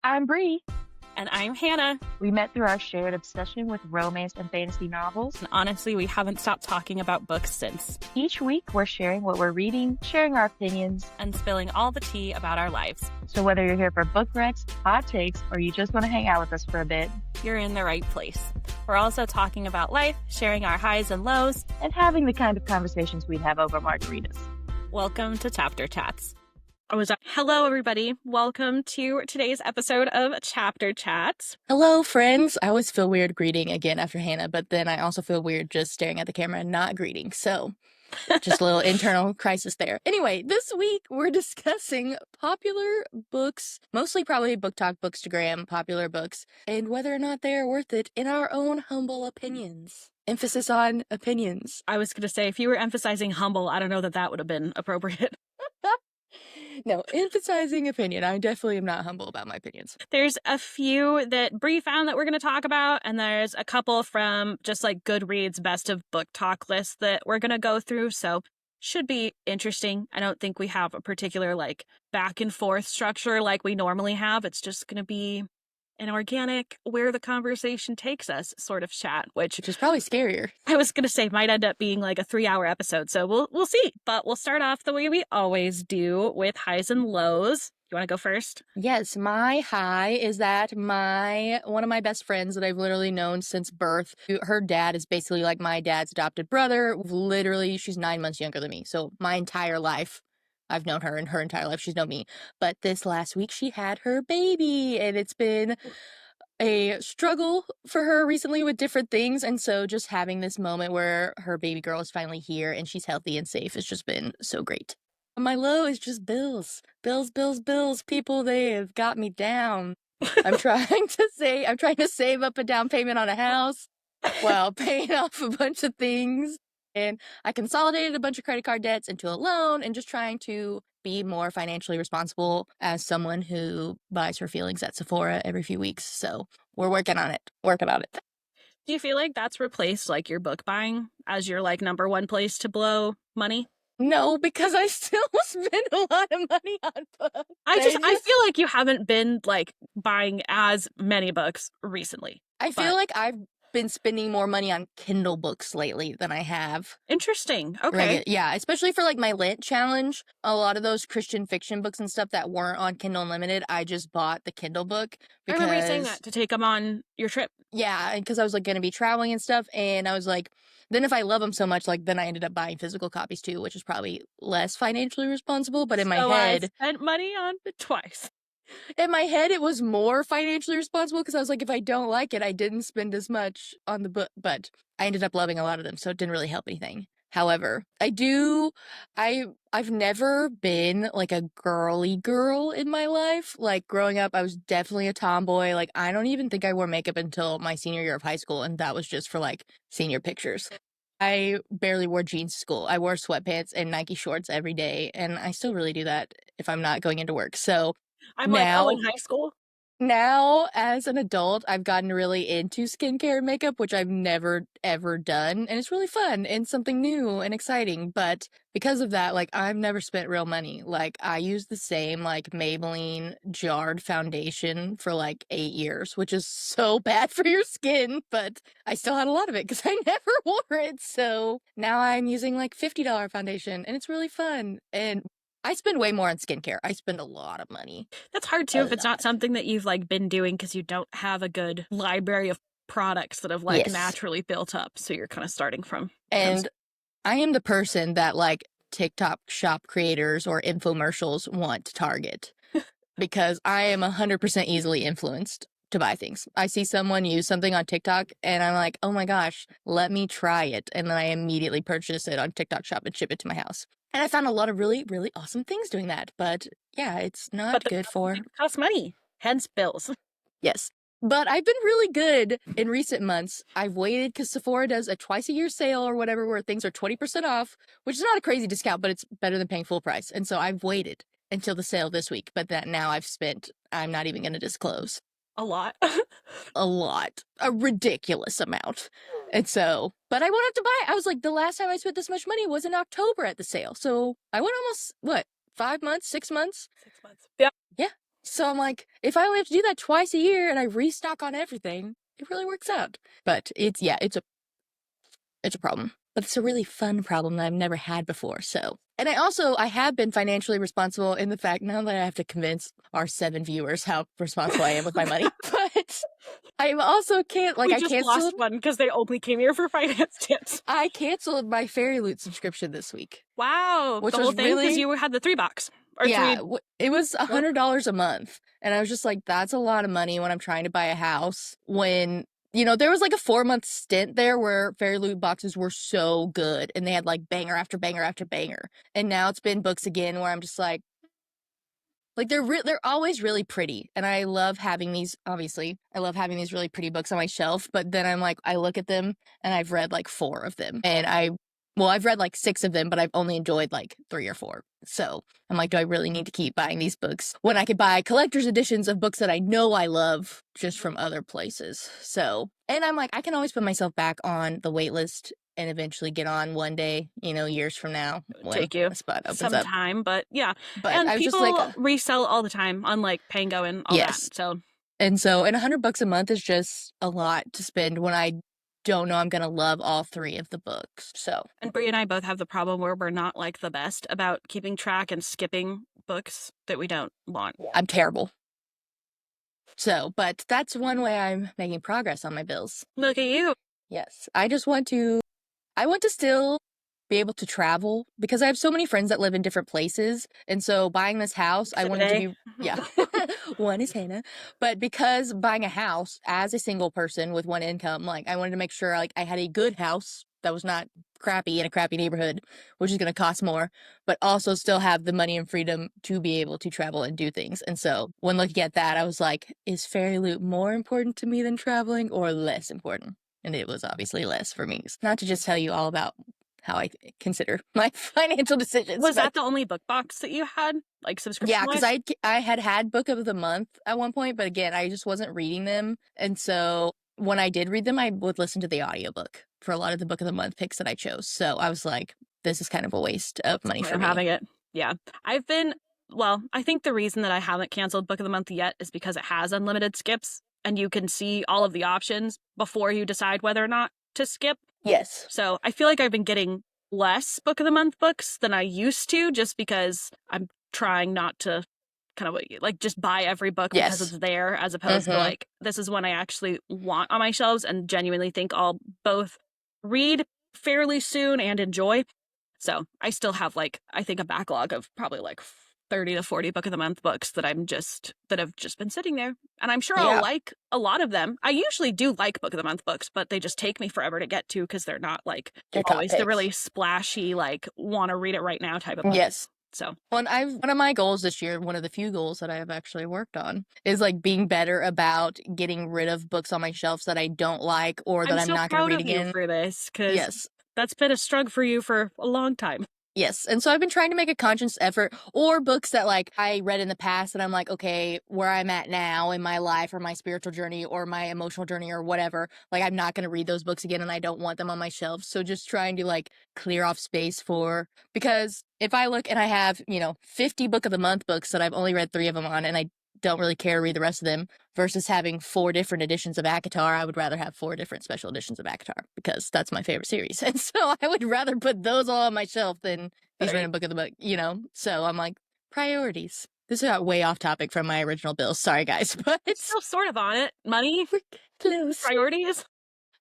I'm Bree. And I'm Hannah. We met through our shared obsession with romance and fantasy novels. And honestly, we haven't stopped talking about books since. Each week, we're sharing what we're reading, sharing our opinions, and spilling all the tea about our lives. So whether you're here for book recs, hot takes, or you just want to hang out with us for a bit, you're in the right place. We're also talking about life, sharing our highs and lows, and having the kind of conversations we'd have over margaritas. Welcome to Chapter Chats. Hello, everybody. Welcome to today's episode of Chapter Chats. Hello, friends. I always feel weird greeting again after Hannah, but then I also feel weird just staring at the camera and not greeting. So just a little internal crisis there. Anyway, this week we're discussing popular books, mostly probably Book Talk, Bookstagram, popular books, and whether or not they are worth it in our own humble opinions. Emphasis on opinions. I was going to say, if you were emphasizing humble, I don't know that would have been appropriate. No, emphasizing opinion. I definitely am not humble about my opinions. There's a few that Bree found that we're going to talk about, and there's a couple from just like Goodreads best of book talk list that we're going to go through, so should be interesting. I don't think we have a particular like back and forth structure like we normally have. It's just going to be an organic, where the conversation takes us sort of chat, which is probably scarier. I was going to say might end up being like a 3-hour episode, so we'll see. But we'll start off the way we always do with highs and lows. You want to go first? Yes, my high is that one of my best friends that I've literally known since birth, her dad is basically like my dad's adopted brother. Literally, she's 9 months younger than me. So my entire life, I've known her, and her entire life she's known me. But this last week she had her baby, and it's been a struggle for her recently with different things. And so just having this moment where her baby girl is finally here and she's healthy and safe has just been so great. My low is just bills. Bills. People, they have got me down. I'm trying to save up a down payment on a house while paying off a bunch of things. And I consolidated a bunch of credit card debts into a loan and just trying to be more financially responsible as someone who buys her feelings at Sephora every few weeks. So we're working on it. Do you feel like that's replaced like your book buying as your like number one place to blow money? No, because I still spend a lot of money on books. I feel like you haven't been like buying as many books recently. I feel like I've been spending more money on Kindle books lately than I have. Interesting. Okay. Yeah, especially for like my Lent challenge. A lot of those Christian fiction books and stuff that weren't on Kindle Unlimited, I just bought the Kindle book. Because, I remember you saying that to take them on your trip. Yeah, because I was like going to be traveling and stuff, and I was like, then if I love them so much, like then I ended up buying physical copies too, which is probably less financially responsible. But in my head, I spent money on it twice. In my head, it was more financially responsible because I was like, if I don't like it, I didn't spend as much on the book. But I ended up loving a lot of them, so it didn't really help anything. However, I've never been like a girly girl in my life. Like growing up, I was definitely a tomboy. Like I don't even think I wore makeup until my senior year of high school, and that was just for like senior pictures. I barely wore jeans to school. I wore sweatpants and Nike shorts every day, and I still really do that if I'm not going into work. So I'm now, like, in high school. Now, as an adult, I've gotten really into skincare and makeup, which I've never, ever done. And it's really fun and something new and exciting. But because of that, like, I've never spent real money. Like, I use the same, like, Maybelline jarred foundation for, like, 8 years, which is so bad for your skin. But I still had a lot of it because I never wore it. So now I'm using, like, $50 foundation, and it's really fun. And I spend way more on skincare. I spend a lot of money. That's hard too if it's not something that you've like been doing because you don't have a good library of products that have like naturally built up. So you're kind of starting from. And I am the person that like TikTok shop creators or infomercials want to target because I am 100% easily influenced to buy things. I see someone use something on TikTok and I'm like, oh my gosh, let me try it. And then I immediately purchase it on TikTok shop and ship it to my house. And I found a lot of really, really awesome things doing that. But yeah, it's not good for... It costs money, hence bills. Yes. But I've been really good in recent months. I've waited because Sephora does a twice-a-year sale or whatever where things are 20% off, which is not a crazy discount, but it's better than paying full price. And so I've waited until the sale this week. But that now I've spent, I'm not even going to disclose. A lot. A lot. A ridiculous amount. And so, but I wanted to buy it. I was like, the last time I spent this much money was in October at the sale. So I went almost, 5 months, 6 months? 6 months. Yeah. Yeah. So I'm like, if I only have to do that twice a year and I restock on everything, it really works out. But it's a problem. But it's a really fun problem that I've never had before. So, and I have been financially responsible in the fact now that I have to convince our 7 viewers how responsible I am with my money. But I also can't, like, We I just canceled. lost one because they only came here for finance tips. I canceled my Fairy Loot subscription this week. Wow, Which the whole was thing because really, you had the $3 or yeah, three. it was $100 a month. And I was just like, that's a lot of money when I'm trying to buy a house. When, there was like a 4-month stint there where Fairy Loot boxes were so good and they had like banger after banger after banger. And now it's been books again where I'm just like they're always really pretty. And I love having these, obviously, I love having these really pretty books on my shelf. But then I'm like, I look at them and I've read like 4 of them. And I've read like 6 of them, but I've only enjoyed like 3 or 4. So I'm like, do I really need to keep buying these books when I could buy collector's editions of books that I know I love just from other places? So, and I'm like, I can always put myself back on the wait list and eventually get on one day, years from now when Take you a spot opens some up. time, but yeah. But And I was people just like, resell all the time on like Pango and all yes. that. So, and $100 a month is just a lot to spend when I don't know I'm gonna love all 3 of the books. So, and Brie and I both have the problem where we're not like the best about keeping track and skipping books that we don't want. I'm terrible. So, but that's one way I'm making progress on my bills. Look at you. Yes, I want to still be able to travel because I have so many friends that live in different places. And so buying this house, I wanted to be, yeah, one is Hannah. But because buying a house as a single person with one income, like I wanted to make sure like I had a good house that was not crappy in a crappy neighborhood, which is going to cost more, but also still have the money and freedom to be able to travel and do things. And so when looking at that, I was like, is Fairy Loot more important to me than traveling or less important? And it was obviously less for me. Not to just tell you all about how I consider my financial decisions. Was that the only book box that you had, like subscription? Yeah, because I had Book of the Month at one point, but again, I just wasn't reading them. And so when I did read them, I would listen to the audiobook for a lot of the Book of the Month picks that I chose. So I was like, this is kind of a waste of money for me. Having it. Yeah. I think the reason that I haven't canceled Book of the Month yet is because it has unlimited skips and you can see all of the options before you decide whether or not to skip. Yes. So I feel like I've been getting less Book of the Month books than I used to just because I'm trying not to kind of like just buy every book because it's there as opposed to like this is one I actually want on my shelves and genuinely think I'll both read fairly soon and enjoy. So I still have like I think a backlog of probably like 30 to 40 Book of the Month books that have just been sitting there. And I'm sure I'll like a lot of them. I usually do like Book of the Month books, but they just take me forever to get to because they're not like always the really splashy, like want to read it right now type of book. Yes. So one of my goals this year, one of the few goals that I have actually worked on, is like being better about getting rid of books on my shelves that I don't like or that I'm not going to read again. For this, because that's been a struggle for you for a long time. Yes. And so I've been trying to make a conscious effort, or books that like I read in the past and I'm like, okay, where I'm at now in my life or my spiritual journey or my emotional journey or whatever, like I'm not going to read those books again and I don't want them on my shelves. So just trying to like clear off space because if I look and I have, 50 Book of the Month books that I've only read 3 of them on and I don't really care to read the rest of them versus having 4 different editions of ACOTAR, I would rather have 4 different special editions of ACOTAR because that's my favorite series. And so I would rather put those all on my shelf than these random Book of the Month, So I'm like, priorities. This got way off topic from my original bills. Sorry, guys, but it's still sort of on it. Money, close. Priorities.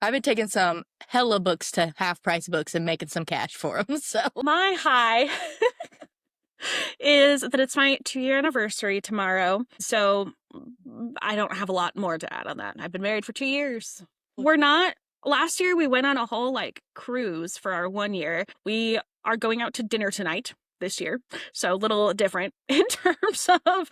I've been taking some hella books to half-price books and making some cash for them, so. My high is that it's my 2-year anniversary tomorrow, so I don't have a lot more to add on that. I've been married for 2 years. Last year we went on a whole like cruise for our 1 year. We are going out to dinner tonight this year, so a little different in terms of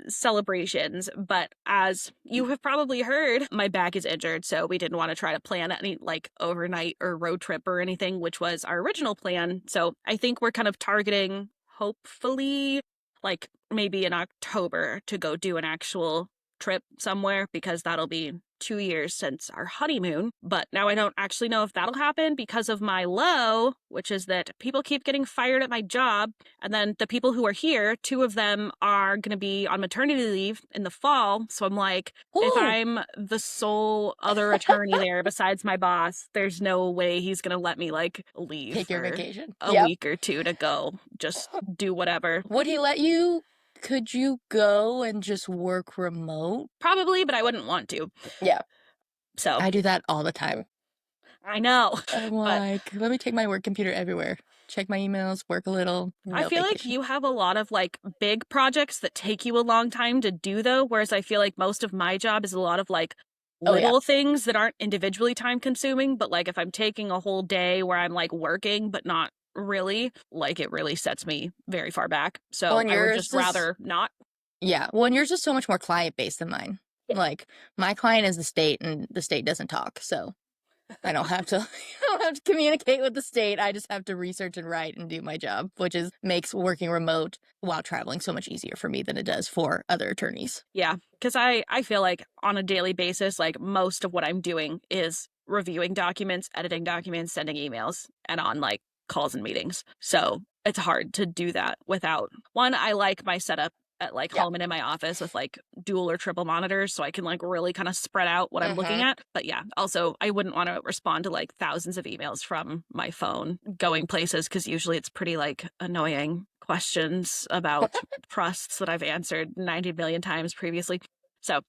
celebrations. But as you have probably heard, my back is injured, so we didn't want to try to plan any like overnight or road trip or anything, which was our original plan. So I think we're kind of targeting, hopefully, like maybe in October to go do an actual trip somewhere because that'll be 2 years since our honeymoon. But now I don't actually know if that'll happen because of my Lowe, which is that people keep getting fired at my job. And then the people who are here, 2 of them are going to be on maternity leave in the fall. So I'm like, if I'm the sole other attorney there besides my boss, there's no way he's going to let me like leave Take your for vacation. a week or 2 to go just do whatever. Would he let you? Could you go and just work remote? Probably, but I wouldn't want to. Yeah. So I do that all the time. I know. I'm but like, let me take my work computer everywhere. Check my emails, work a little. I feel like you have a lot of like big projects that take you a long time to do though, whereas I feel like most of my job is a lot of like little things that aren't individually time consuming, but like if I'm taking a whole day where I'm like working but not really, like it really sets me very far back. So I would just rather not. Yeah. Well, and yours is so much more client based than mine. Yeah. Like my client is the state and the state doesn't talk. So I don't have to communicate with the state. I just have to research and write and do my job, which makes working remote while traveling so much easier for me than it does for other attorneys. Yeah, because I feel like on a daily basis, like most of what I'm doing is reviewing documents, editing documents, sending emails, and on like calls and meetings. So it's hard to do that without one. I like my setup at like home and in my office with like dual or triple monitors so I can like really kind of spread out what I'm looking at. But yeah, also I wouldn't want to respond to like thousands of emails from my phone going places because usually it's pretty like annoying questions about trusts that I've answered 90 million times previously. So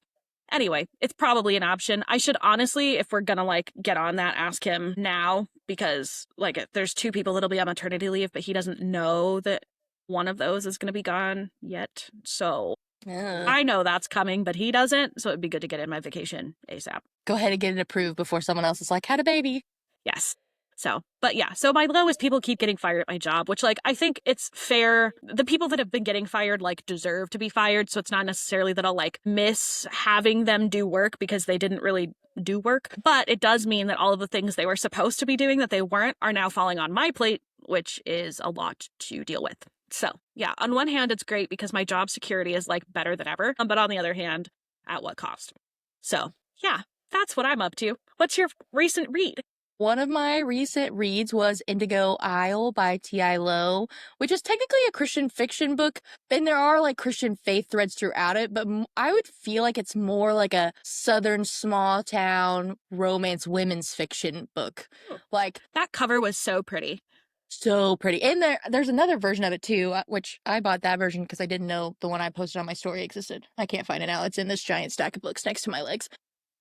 anyway, it's probably an option. I should honestly, if we're gonna like get on that, ask him now because like there's 2 people that'll be on maternity leave, but he doesn't know that one of those is going to be gone yet. So I know that's coming, but he doesn't. So it'd be good to get in my vacation ASAP. Go ahead and get it approved before someone else is like, had a baby. Yes. So, but yeah, so my Lowe is people keep getting fired at my job, which like I think it's fair. The people that have been getting fired like deserve to be fired. So it's not necessarily that I'll like miss having them do work because they didn't really do work. But it does mean that all of the things they were supposed to be doing that they weren't are now falling on my plate, which is a lot to deal with. So yeah, on one hand, it's great because my job security is like better than ever. But on the other hand, at what cost? So yeah, that's what I'm up to. What's your recent read? One of my recent reads was Indigo Isle by T.I. Lowe, which is technically a Christian fiction book, and there are like Christian faith threads throughout it, but I would feel like it's more like a southern small town romance women's fiction book. Like that cover was so pretty. So pretty. And there's another version of it too, which I bought that version because I didn't know the one I posted on my story existed. I can't find it now. It's in this giant stack of books next to my legs.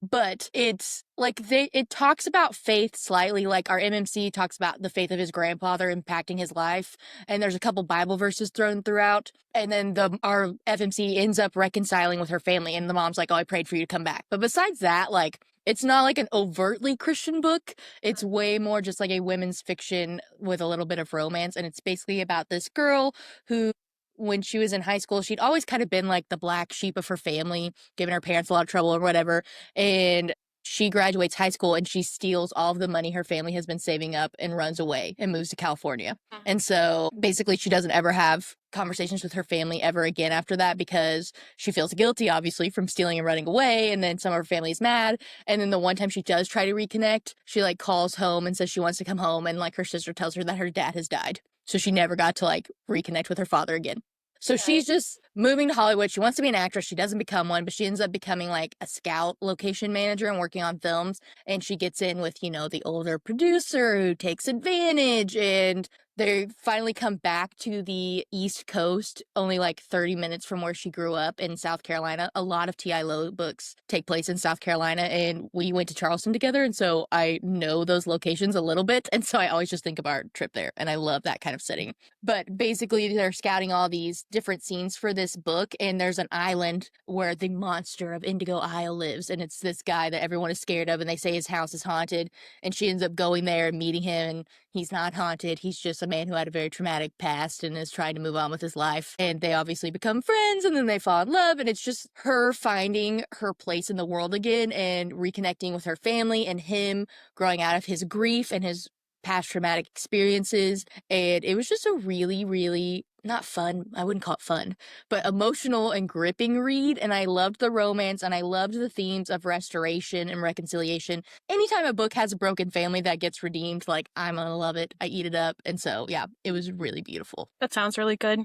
But it's like it talks about faith slightly, like our MMC talks about the faith of his grandfather impacting his life. And there's a couple Bible verses thrown throughout. And then our FMC ends up reconciling with her family. And the mom's like, oh, I prayed for you to come back. But besides that, like, it's not like an overtly Christian book. It's way more just like a women's fiction with a little bit of romance. And it's basically about this girl who, when she was in high school, she'd always kind of been like the black sheep of her family, giving her parents a lot of trouble or whatever. And she graduates high school and she steals all of the money her family has been saving up and runs away and moves to California. And so basically she doesn't ever have conversations with her family ever again after that because she feels guilty, obviously, from stealing and running away. And then some of her family is mad. And then the one time she does try to reconnect, she like calls home and says she wants to come home. And like her sister tells her that her dad has died. So she never got to like reconnect with her father again. So she's just moving to Hollywood. She wants to be an actress. She doesn't become one, but she ends up becoming like a scout location manager and working on films. And she gets in with, you know, the older producer who takes advantage. And they finally come back to the East Coast, only like 30 minutes from where she grew up in South Carolina. A lot of T.I. Lowe books take place in South Carolina, and we went to Charleston together, and so I know those locations a little bit, and so I always just think of our trip there, and I love that kind of setting. But basically, they're scouting all these different scenes for this book, and there's an island where the monster of Indigo Isle lives, and it's this guy that everyone is scared of, and they say his house is haunted, and she ends up going there and meeting him, and he's not haunted. He's just a man who had a very traumatic past and is trying to move on with his life. And they obviously become friends and then they fall in love. And it's just her finding her place in the world again and reconnecting with her family and him growing out of his grief and his past traumatic experiences. And it was just a really, really not fun, I wouldn't call it fun, but emotional and gripping read. And I loved the romance and I loved the themes of restoration and reconciliation. Anytime a book has a broken family that gets redeemed, like, I'm gonna love it. I eat it up. And so, yeah, it was really beautiful. That sounds really good.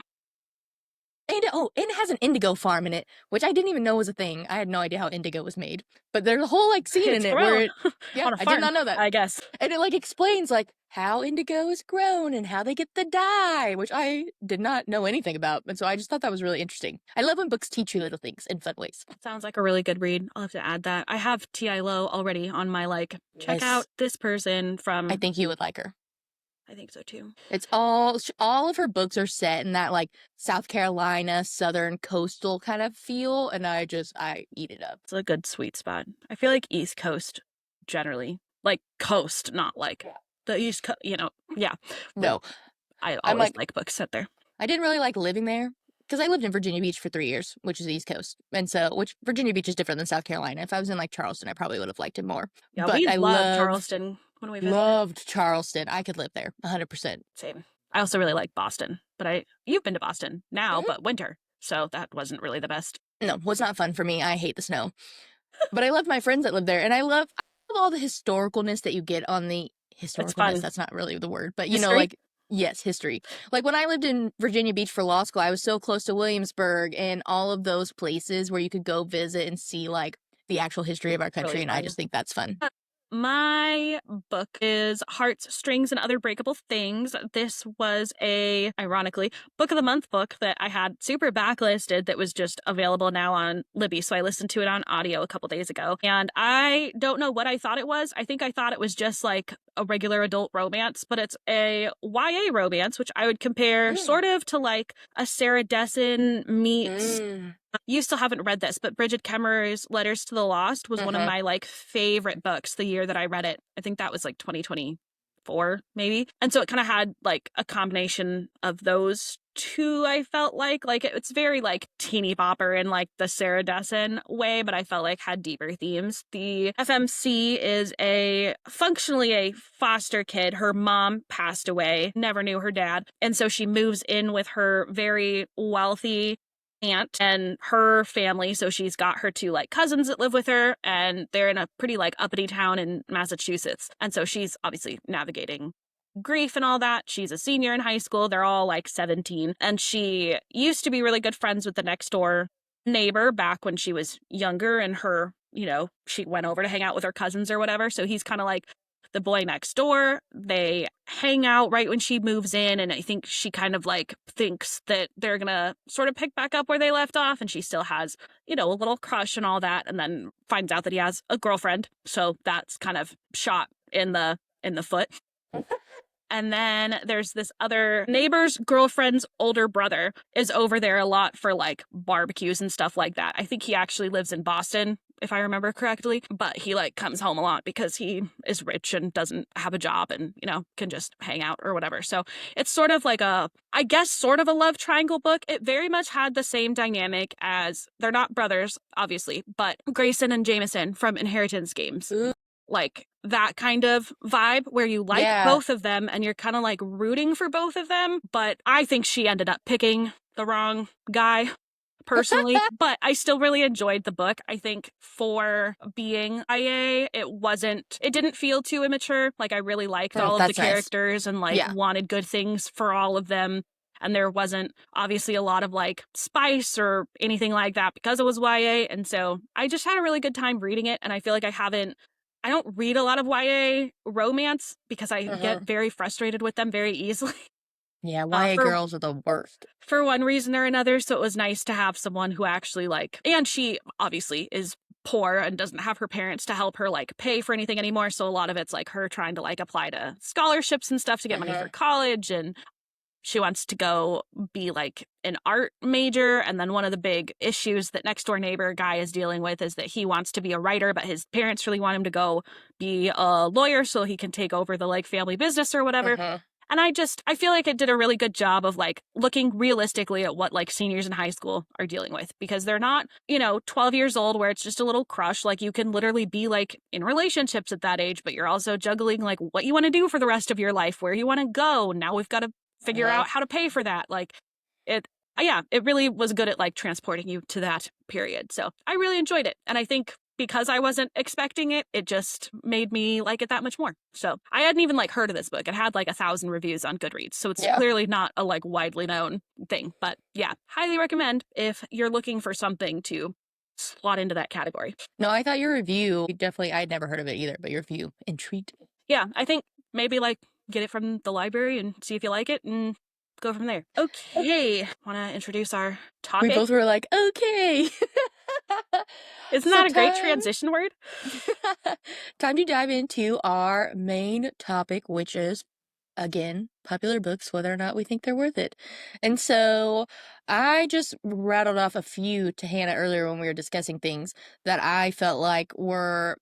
And it has an indigo farm in it, which I didn't even know was a thing. I had no idea how indigo was made. But there's a whole like scene It's in it where grown yeah, on a I did farm, not know that. I guess. And it like explains like how indigo is grown and how they get the dye, which I did not know anything about. And so I just thought that was really interesting. I love when books teach you little things in fun ways. Sounds like a really good read. I'll have to add that. I have T.I. Lowe already on my check Yes. out this person from. I think you would like her. I think so too. It's all of her books are set in that like South Carolina, Southern coastal kind of feel. And I eat it up. It's a good sweet spot. I feel like East Coast generally, like coast, not like the East Coast, yeah. No. I always like books set there. I didn't really like living there because I lived in Virginia Beach for 3 years, which is the East Coast. And so, which Virginia Beach is different than South Carolina. If I was in like Charleston, I probably would have liked it more. Yeah, but we I love Charleston when we visited. Loved Charleston. I could live there 100%. Same. I also really like Boston, but you've been to Boston now, but winter. So that wasn't really the best. No, was not fun for me. I hate the snow. But I love my friends that live there. And I love all the historicalness that you get on the historicalness. That's not really the word, but yes, history. Like when I lived in Virginia Beach for law school, I was so close to Williamsburg and all of those places where you could go visit and see like the actual history of our country. Really, and I just think that's fun. My book is Hearts, Strings, and Other Breakable Things. This was ironically, Book of the Month book that I had super backlisted that was just available now on Libby. So I listened to it on audio a couple days ago. And I don't know what I thought it was. I think I thought it was just like a regular adult romance, but it's a YA romance, which I would compare sort of to like a Sarah Dessen meets... You still haven't read this, but Bridget Kemmer's Letters to the Lost was one of my like favorite books the year that I read it. I think that was like 2024 maybe. And so it kind of had like a combination of those two. I felt like it's very like teeny bopper in like the Sarah Dessen way, but I felt like had deeper themes. The FMC is functionally a foster kid. Her mom passed away, never knew her dad. And so she moves in with her very wealthy aunt and her family. So she's got her two like cousins that live with her, and they're in a pretty like uppity town in Massachusetts. And so she's obviously navigating grief and all that. She's a senior in high school. They're all like 17. And she used to be really good friends with the next door neighbor back when she was younger, and her, she went over to hang out with her cousins or whatever. So he's kind of like the boy next door. They hang out right when she moves in, and I think she kind of like thinks that they're gonna sort of pick back up where they left off, and she still has, a little crush and all that, and then finds out that he has a girlfriend. So that's kind of shot in the foot. And then there's this other neighbor's girlfriend's older brother is over there a lot for like barbecues and stuff like that. I think he actually lives in Boston, if I remember correctly, but he like comes home a lot because he is rich and doesn't have a job and, can just hang out or whatever. So it's sort of like a love triangle book. It very much had the same dynamic as, they're not brothers, obviously, but Grayson and Jameson from Inheritance Games. Ooh. Like that kind of vibe where you like both of them and you're kind of like rooting for both of them. But I think she ended up picking the wrong guy personally, but I still really enjoyed the book. I think for being IA, it didn't feel too immature. Like I really liked all of the characters and wanted good things for all of them. And there wasn't obviously a lot of like spice or anything like that because it was YA. And so I just had a really good time reading it. And I feel like I don't read a lot of YA romance because I get very frustrated with them very easily. Yeah, YA girls are the worst. For one reason or another, so it was nice to have someone who actually and she obviously is poor and doesn't have her parents to help her like pay for anything anymore, so a lot of it's like her trying to like apply to scholarships and stuff to get money for college, and she wants to go be like an art major. And then one of the big issues that next door neighbor guy is dealing with is that he wants to be a writer, but his parents really want him to go be a lawyer so he can take over the like family business or whatever. And I feel like it did a really good job of like looking realistically at what like seniors in high school are dealing with, because they're not, 12 years old where it's just a little crush. Like you can literally be like in relationships at that age, but you're also juggling like what you want to do for the rest of your life, where you want to go. Now we've got to figure out how to pay for that. Like it really was good at like transporting you to that period. So I really enjoyed it. And I think because I wasn't expecting it, it just made me like it that much more. So I hadn't even like heard of this book. It had like 1,000 reviews on Goodreads. So it's clearly not a like widely known thing. But yeah, highly recommend if you're looking for something to slot into that category. No, I thought your review, definitely, I had never heard of it either, but your review intrigued me. Yeah, I think maybe like get it from the library and see if you like it and go from there. Okay, want to introduce our topic? We both were like, okay. Isn't that a great transition word? Time to dive into our main topic, which is, again, popular books, whether or not we think they're worth it. And so I just rattled off a few to Hannah earlier when we were discussing things that I felt like were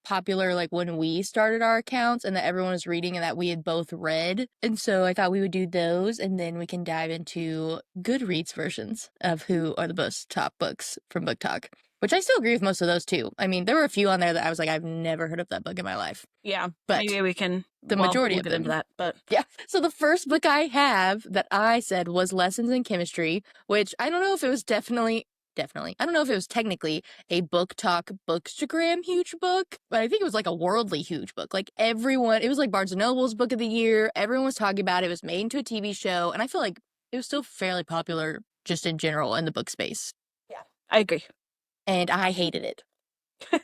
popular like when we started our accounts and that everyone was reading and that we had both read. And so I thought we would do those and then we can dive into Goodreads versions of who are the most top books from Book Talk, which I still agree with most of those too. I mean, there were a few on there that I was like, I've never heard of that book in my life. Yeah, but maybe we can the majority we'll of get them into that. But yeah. So the first book I have that I said was Lessons in Chemistry, which I don't know if it was definitely. I don't know if it was technically a Book Talk Bookstagram huge book, but I think it was like a worldly huge book. Like everyone, it was like Barnes & Noble's book of the year. Everyone was talking about it. It was made into a TV show. And I feel like it was still fairly popular just in general in the book space. Yeah, I agree. And I hated it. Which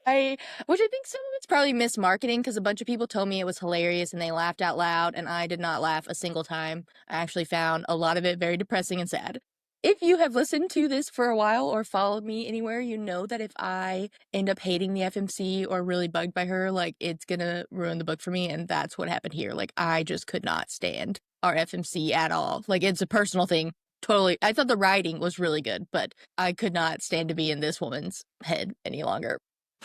I think some of it's probably mismarketing because a bunch of people told me it was hilarious and they laughed out loud and I did not laugh a single time. I actually found a lot of it very depressing and sad. If you have listened to this for a while or followed me anywhere, you know that if I end up hating the FMC or really bugged by her, like, it's gonna ruin the book for me, and that's what happened here. Like, I just could not stand our FMC at all. Like, it's a personal thing. Totally. I thought the writing was really good, but I could not stand to be in this woman's head any longer.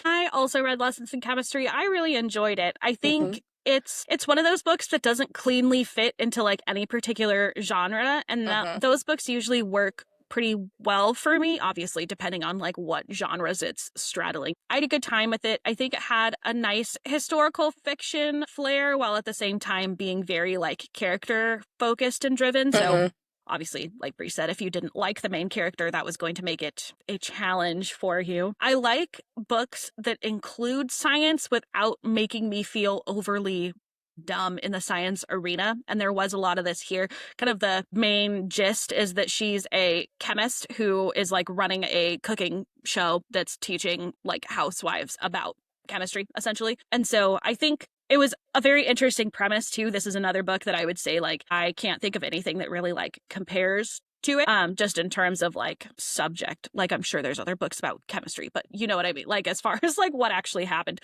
I also read Lessons in Chemistry. I really enjoyed it. I think it's one of those books that doesn't cleanly fit into like any particular genre, and those books usually work pretty well for me, obviously depending on like what genres it's straddling. I had a good time with it. I think it had a nice historical fiction flair while at the same time being very like character focused and driven. So obviously, like Bree said, if you didn't like the main character, that was going to make it a challenge for you. I like books that include science without making me feel overly dumb in the science arena. And there was a lot of this here. Kind of the main gist is that she's a chemist who is like running a cooking show that's teaching like housewives about chemistry, essentially. And so I think it was a very interesting premise, too. This is another book that I would say, like, I can't think of anything that really, like, compares to it, just in terms of, like, subject. Like, I'm sure there's other books about chemistry, but you know what I mean? Like, as far as, like, what actually happened.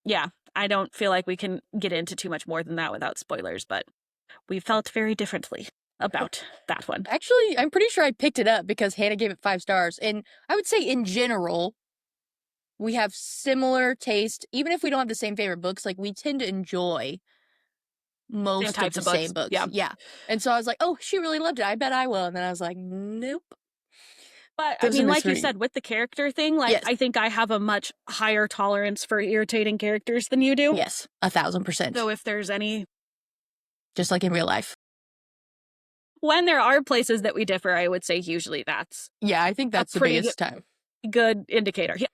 Yeah, I don't feel like we can get into too much more than that without spoilers, but we felt very differently about that one. Actually, I'm pretty sure I picked it up because Hannah gave it 5 stars. And I would say, in general, we have similar taste, even if we don't have the same favorite books. Like, we tend to enjoy most of the same books. Yeah. And so I was like, oh, she really loved it. I bet I will. And then I was like, nope. But I mean, like you said, with the character thing, like, I think I have a much higher tolerance for irritating characters than you do. Yes, 1,000%. So if there's any... Just like in real life. When there are places that we differ, I would say usually that's... Yeah, I think that's the biggest time. Good indicator. Yeah.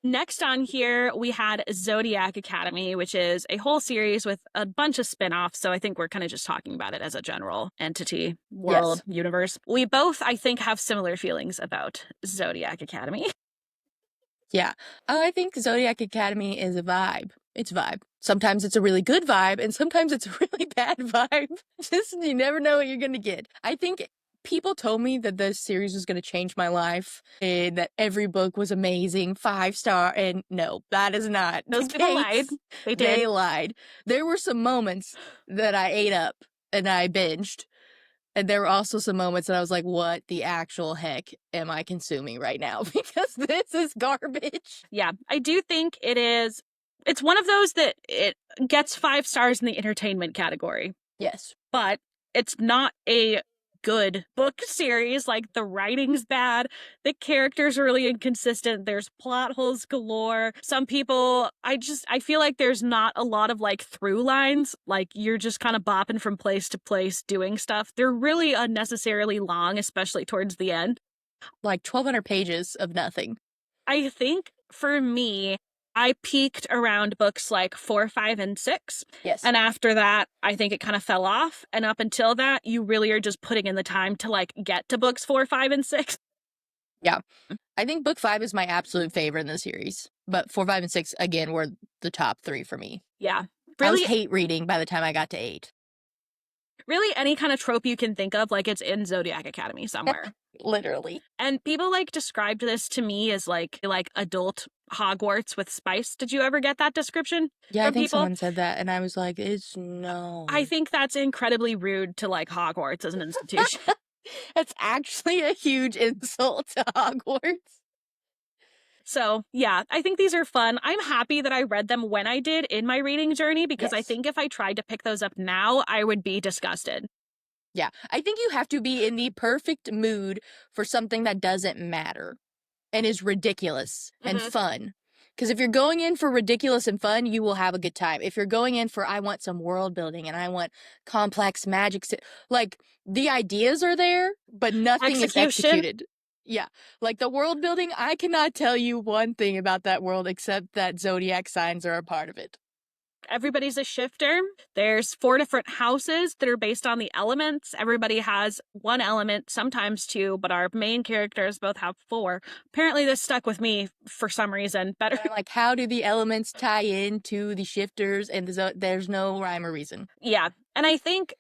Next on here, we had Zodiac Academy, which is a whole series with a bunch of spin-offs. So I think we're kind of just talking about it as a general entity, world, universe. We both, I think, have similar feelings about Zodiac Academy. Yeah. I think Zodiac Academy is a vibe. It's a vibe. Sometimes it's a really good vibe, and sometimes it's a really bad vibe. Just, you never know what you're going to get. I think people told me that this series was going to change my life and that every book was amazing, 5-star, and no, that is not. Those people lied. They did. They lied. There were some moments that I ate up and I binged, and there were also some moments that I was like, what the actual heck am I consuming right now? Because this is garbage. Yeah, I do think it's one of those that it gets 5 stars in the entertainment category. Yes. But it's not a good book series. Like, the writing's bad, the characters are really inconsistent, there's plot holes galore. Some people, I feel like there's not a lot of like through lines. Like, you're just kind of bopping from place to place doing stuff. They're really unnecessarily long, especially towards the end. Like 1,200 pages of nothing. I think for me, I peaked around books like 4, 5, and 6. Yes. And after that, I think it kind of fell off. And up until that, you really are just putting in the time to like get to books 4, 5, and 6. Yeah. I think book 5 is my absolute favorite in the series. But 4, 5, and 6, again, were the top 3 for me. Yeah. I was Really, hate reading by the time I got to 8. really any kind of trope you can think of, like it's in Zodiac Academy somewhere. Literally. And people like described this to me as like adult Hogwarts with spice. Did you ever get that description? Yeah, I from think people? someone said that, and I was like, it's no. I think that's incredibly rude to like Hogwarts as an institution. That's actually a huge insult to Hogwarts. So, yeah, I think these are fun. I'm happy that I read them when I did in my reading journey, because I Yes. think if I tried to pick those up now, I would be disgusted. Yeah, I think you have to be in the perfect mood for something that doesn't matter and is ridiculous and Mhm. fun. Because if you're going in for ridiculous and fun, you will have a good time. If you're going in for, I want some world building and I want complex magic, like, the ideas are there, but nothing is Execution. executed. Yeah, like the world building, I cannot tell you one thing about that world except that zodiac signs are a part of it. Everybody's a shifter. There's 4 different houses that are based on the elements. Everybody has 1 element, sometimes 2, but our main characters both have 4. Apparently this stuck with me for some reason better. And I'm like, how do the elements tie into the shifters? And there's no rhyme or reason. Yeah. And I think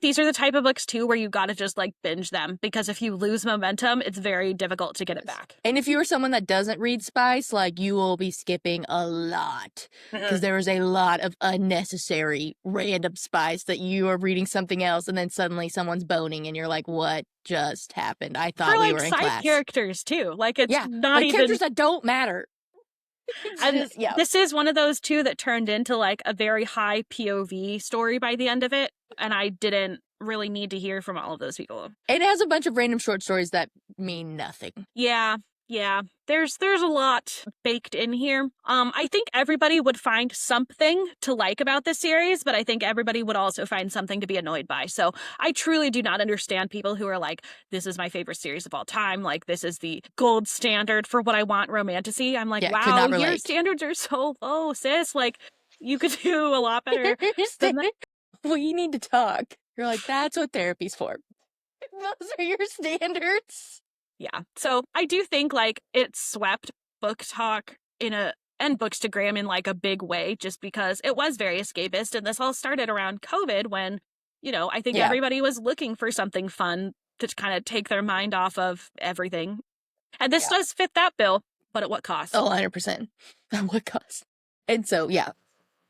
these are the type of books too where you gotta just like binge them, because if you lose momentum, it's very difficult to get it back. And if you're someone that doesn't read spice, like, you will be skipping a lot, because there is a lot of unnecessary random spice that you are reading something else and then suddenly someone's boning and you're like, what just happened? I thought For we like were in side class. characters too. Like, it's Yeah, not like even characters that don't matter. And Just- yeah. this is one of those too that turned into like a very high POV story by the end of it, and I didn't really need to hear from all of those people. It has a bunch of random short stories that mean nothing. Yeah. There's a lot baked in here. I think everybody would find something to like about this series, but I think everybody would also find something to be annoyed by. So I truly do not understand people who are like, this is my favorite series of all time. Like, this is the gold standard for what I want romantasy. I'm like, Yeah, could wow, not your relate. standards are so low, sis. Like, you could do a lot better than that. We need to talk. You're like, that's what therapy's for. Those are your standards. Yeah. So I do think like it swept book talk and bookstagram in like a big way, just because it was very escapist. And this all started around COVID when, I think Yeah. everybody was looking for something fun to kind of take their mind off of everything. And this does fit that bill, but at what cost? Oh, 100%. At what cost? And so, yeah,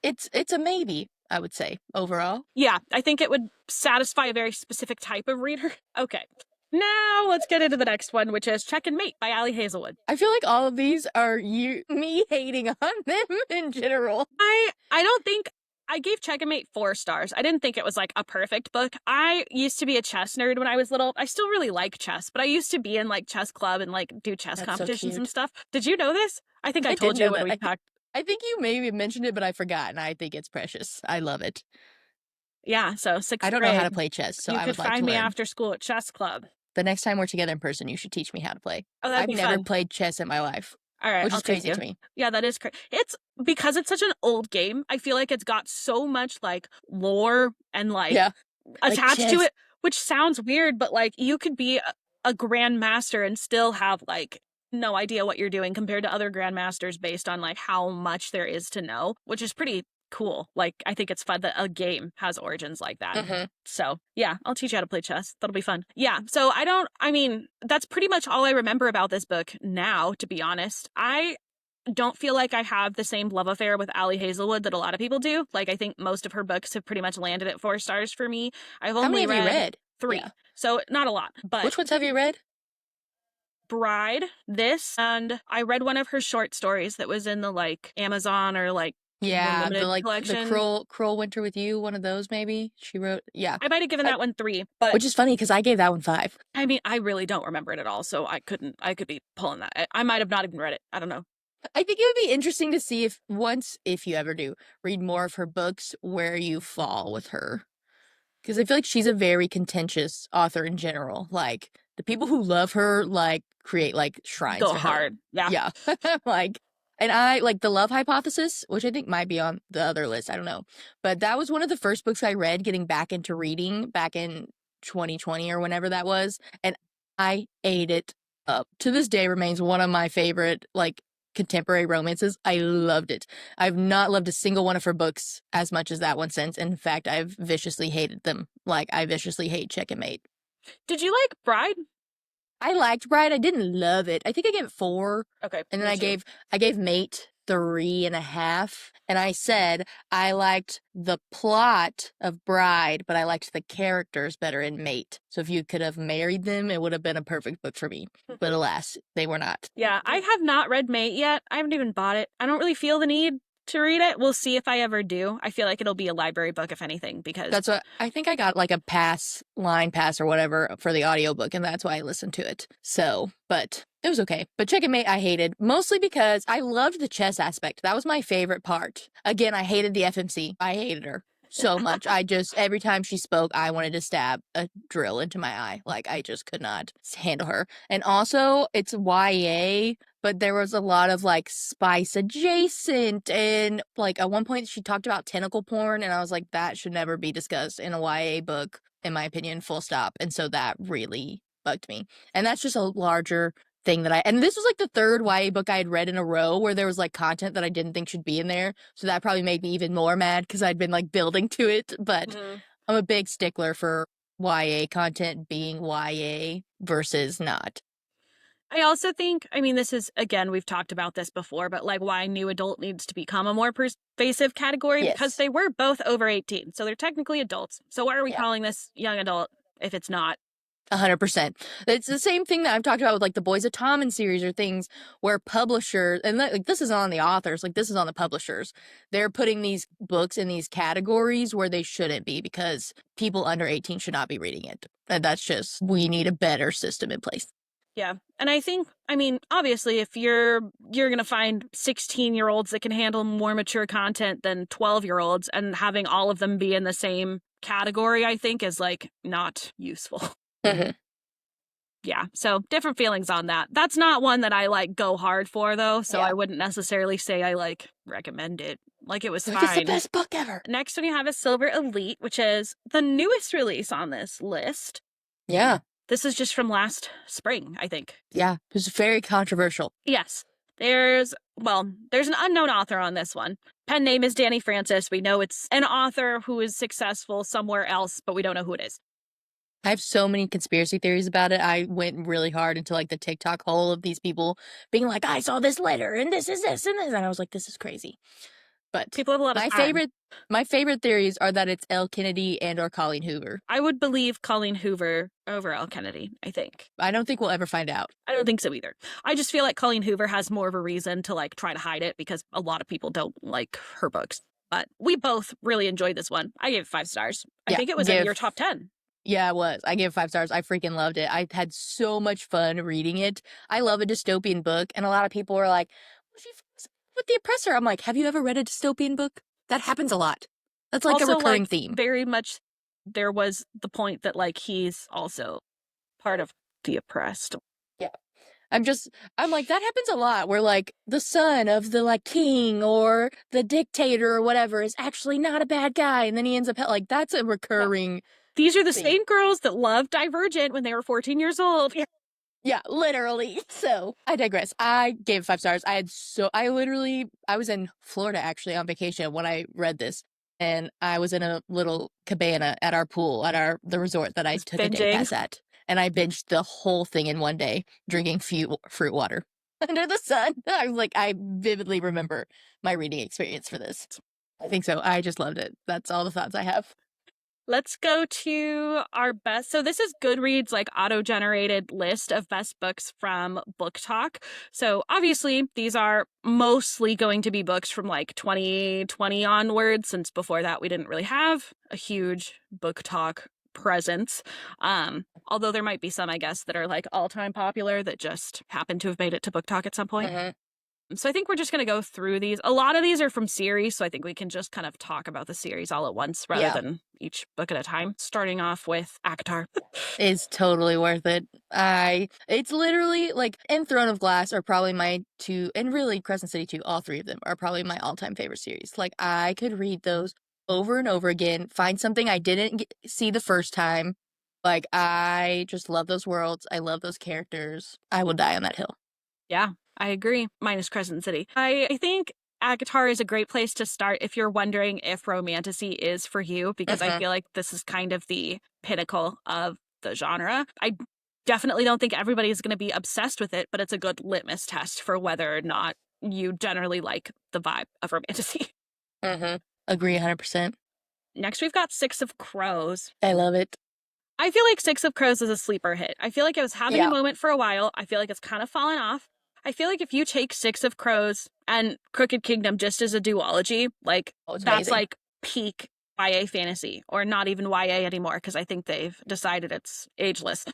it's a maybe, I would say, overall. Yeah, I think it would satisfy a very specific type of reader. Okay. Now let's get into the next one, which is Check and Mate by Ali Hazelwood. I feel like all of these are me hating on them in general. I don't think I gave Check and Mate 4 stars. I didn't think it was like a perfect book. I used to be a chess nerd when I was little. I still really like chess, but I used to be in like chess club and like do chess That's so competitions and cute. stuff. Did you know this? I think I told did you know when that. we talked. I think you maybe mentioned it, but I forgot, and I think it's precious. I love it. Yeah, so 6th I don't know how to grade, play chess, so you I could would like to find me learn. after school at chess club. The next time we're together in person, you should teach me how to play. Oh, that'd I've be never fun. played chess in my life, All right, which I'll is take crazy you. to me. Yeah, that is crazy. It's because it's such an old game. I feel like it's got so much like lore and like Yeah. attached to chess. it, which sounds weird, but like you could be a grandmaster and still have like no idea what you're doing compared to other grandmasters based on like how much there is to know, which is pretty cool. Like, I think it's fun that a game has origins like that. Mhm. So yeah, I'll teach you how to play chess. That'll be fun. Yeah. So I mean, that's pretty much all I remember about this book now, to be honest. I don't feel like I have the same love affair with Ali Hazelwood that a lot of people do. Like, I think most of her books have pretty much landed at 4 stars for me. I've How many only have you read? 3. Yeah. So not a lot, but Which ones have you read? Bride, this, and I read one of her short stories that was in the like Amazon or like Yeah, the limited like the collection. Cruel Winter with You, one of those maybe. She wrote, yeah. I might have given I- that one 3, but Which is funny because I gave that one 5. I mean, I really don't remember it at all, so I could be pulling that. I might have not even read it. I don't know. I think it would be interesting to see if you ever do, read more of her books, where you fall with her. Because I feel like she's a very contentious author in general. Like, the people who love her, like, create, like, shrines Go to her. hard. Yeah. Yeah. Like, and I, like, The Love Hypothesis, which I think might be on the other list. I don't know. But that was one of the first books I read getting back into reading back in 2020 or whenever that was. And I ate it up. To this day remains one of my favorite, like, contemporary romances. I loved it. I've not loved a single one of her books as much as that one since. In fact, I've viciously hated them. Like, I viciously hate Check and Mate. Did you like Bride? I liked Bride. I didn't love it. I think I gave it 4. Okay. And then me I too. gave Mate 3.5. And I said I liked the plot of Bride, but I liked the characters better in Mate. So if you could have married them, it would have been a perfect book for me. But alas, they were not. Yeah, I have not read Mate yet. I haven't even bought it. I don't really feel the need to read it. We'll see if I ever do. I feel like it'll be a library book, if anything, because That's what I think I got, like a line pass or whatever for the audiobook, and that's why I listened to it. So, but it was okay. But Check and Mate I hated, mostly because I loved the chess aspect. That was my favorite part. Again, I hated the FMC. I hated her so much. I just, every time she spoke, I wanted to stab a drill into my eye. Like, I just could not handle her. And also, it's YA, but there was a lot of like spice adjacent, and like at one point she talked about tentacle porn, and I was like, that should never be discussed in a YA book, in my opinion, full stop. And so that really bugged me. And that's just a larger thing and this was like the 3rd YA book I had read in a row where there was like content that I didn't think should be in there. So that probably made me even more mad because I'd been like building to it. But I'm a big stickler for YA content being YA versus not. I also think, I mean, this is, again, we've talked about this before, but like why new adult needs to become a more pervasive category because Yes. they were both over 18. So they're technically adults. So why are we Yeah. calling this young adult if it's not? 100%. It's the same thing that I've talked about with like the Boys of Tommen series or things where publishers, and like this is on the authors, like this is on the publishers. They're putting these books in these categories where they shouldn't be because people under 18 should not be reading it. And that's just, we need a better system in place. Yeah. And I think, I mean, obviously if you're going to find 16-year-olds that can handle more mature content than 12-year-olds and having all of them be in the same category, I think is like not useful. Yeah, so different feelings on that. That's not one that I like go hard for though, so Yeah. I wouldn't necessarily say I like recommend it. Like it was Like, fine. it's the best book ever. Next one you have is Silver Elite, which is the newest release on this list. Yeah. This is just from last spring, I think. Yeah. It was very controversial. Yes. There's an unknown author on this one. Pen name is Danny Francis. We know it's an author who is successful somewhere else, but we don't know who it is. I have so many conspiracy theories about it. I went really hard into like the TikTok hole of these people being like, I saw this letter and this is this and this. And I was like, this is crazy. But People have a lot of time. my favorite theories are that it's Elle Kennedy and or Colleen Hoover. I would believe Colleen Hoover over Elle Kennedy, I think. I don't think we'll ever find out. I don't think so either. I just feel like Colleen Hoover has more of a reason to like try to hide it because a lot of people don't like her books. But we both really enjoyed this one. I gave it 5 stars. I think it was in your top 10. Yeah, it was. I gave it 5 stars. I freaking loved it. I had so much fun reading it. I love a dystopian book, and a lot of people were like, what if you with the oppressor? I'm like, have you ever read a dystopian book? That happens a lot. That's like also, a recurring like, theme. Very much there was the point that like he's also part of the oppressed. Yeah. I'm like, that happens a lot where like the son of the like king or the dictator or whatever is actually not a bad guy. And then he ends up like, that's a recurring. These are the theme. same girls that loved Divergent when they were 14 years old. Yeah, literally. So I digress. I gave it 5 stars. I was in Florida actually on vacation when I read this. And I was in a little cabana at our pool at the resort that I took a day pass at. And I binged the whole thing in one day, drinking fruit water under the sun. I was like, I vividly remember my reading experience for this. I think so. I just loved it. That's all the thoughts I have. Let's go to our best. So this is Goodreads like auto-generated list of best books from Book Talk. So obviously these are mostly going to be books from like 2020 onwards, since before that we didn't really have a huge Book Talk presence. Although there might be some, I guess, that are like all-time popular that just happen to have made it to Book Talk at some point. So I think we're just going to go through these. A lot of these are from series, so I think we can just kind of talk about the series all at once rather than each book at a time. Starting off with Akatar. It's totally worth it. It's literally like, and Throne of Glass are probably my two, and really Crescent City too, all three of them are probably my all-time favorite series. Like, I could read those over and over again, find something I didn't see the first time. Like, I just love those worlds. I love those characters. I will die on that hill. Yeah, I agree. Minus Crescent City. I think Akatar is a great place to start if you're wondering if romantasy is for you, because I feel like this is kind of the pinnacle of the genre. I definitely don't think everybody is going to be obsessed with it, but it's a good litmus test for whether or not you generally like the vibe of romantasy. Agree 100%. Next, we've got Six of Crows. I love it. I feel like Six of Crows is a sleeper hit. I feel like it was having a moment for a while. I feel like it's kind of fallen off. I feel like if you take Six of Crows and Crooked Kingdom just as a duology, like that's amazing. like peak YA fantasy, or not even YA anymore, because I think they've decided it's ageless.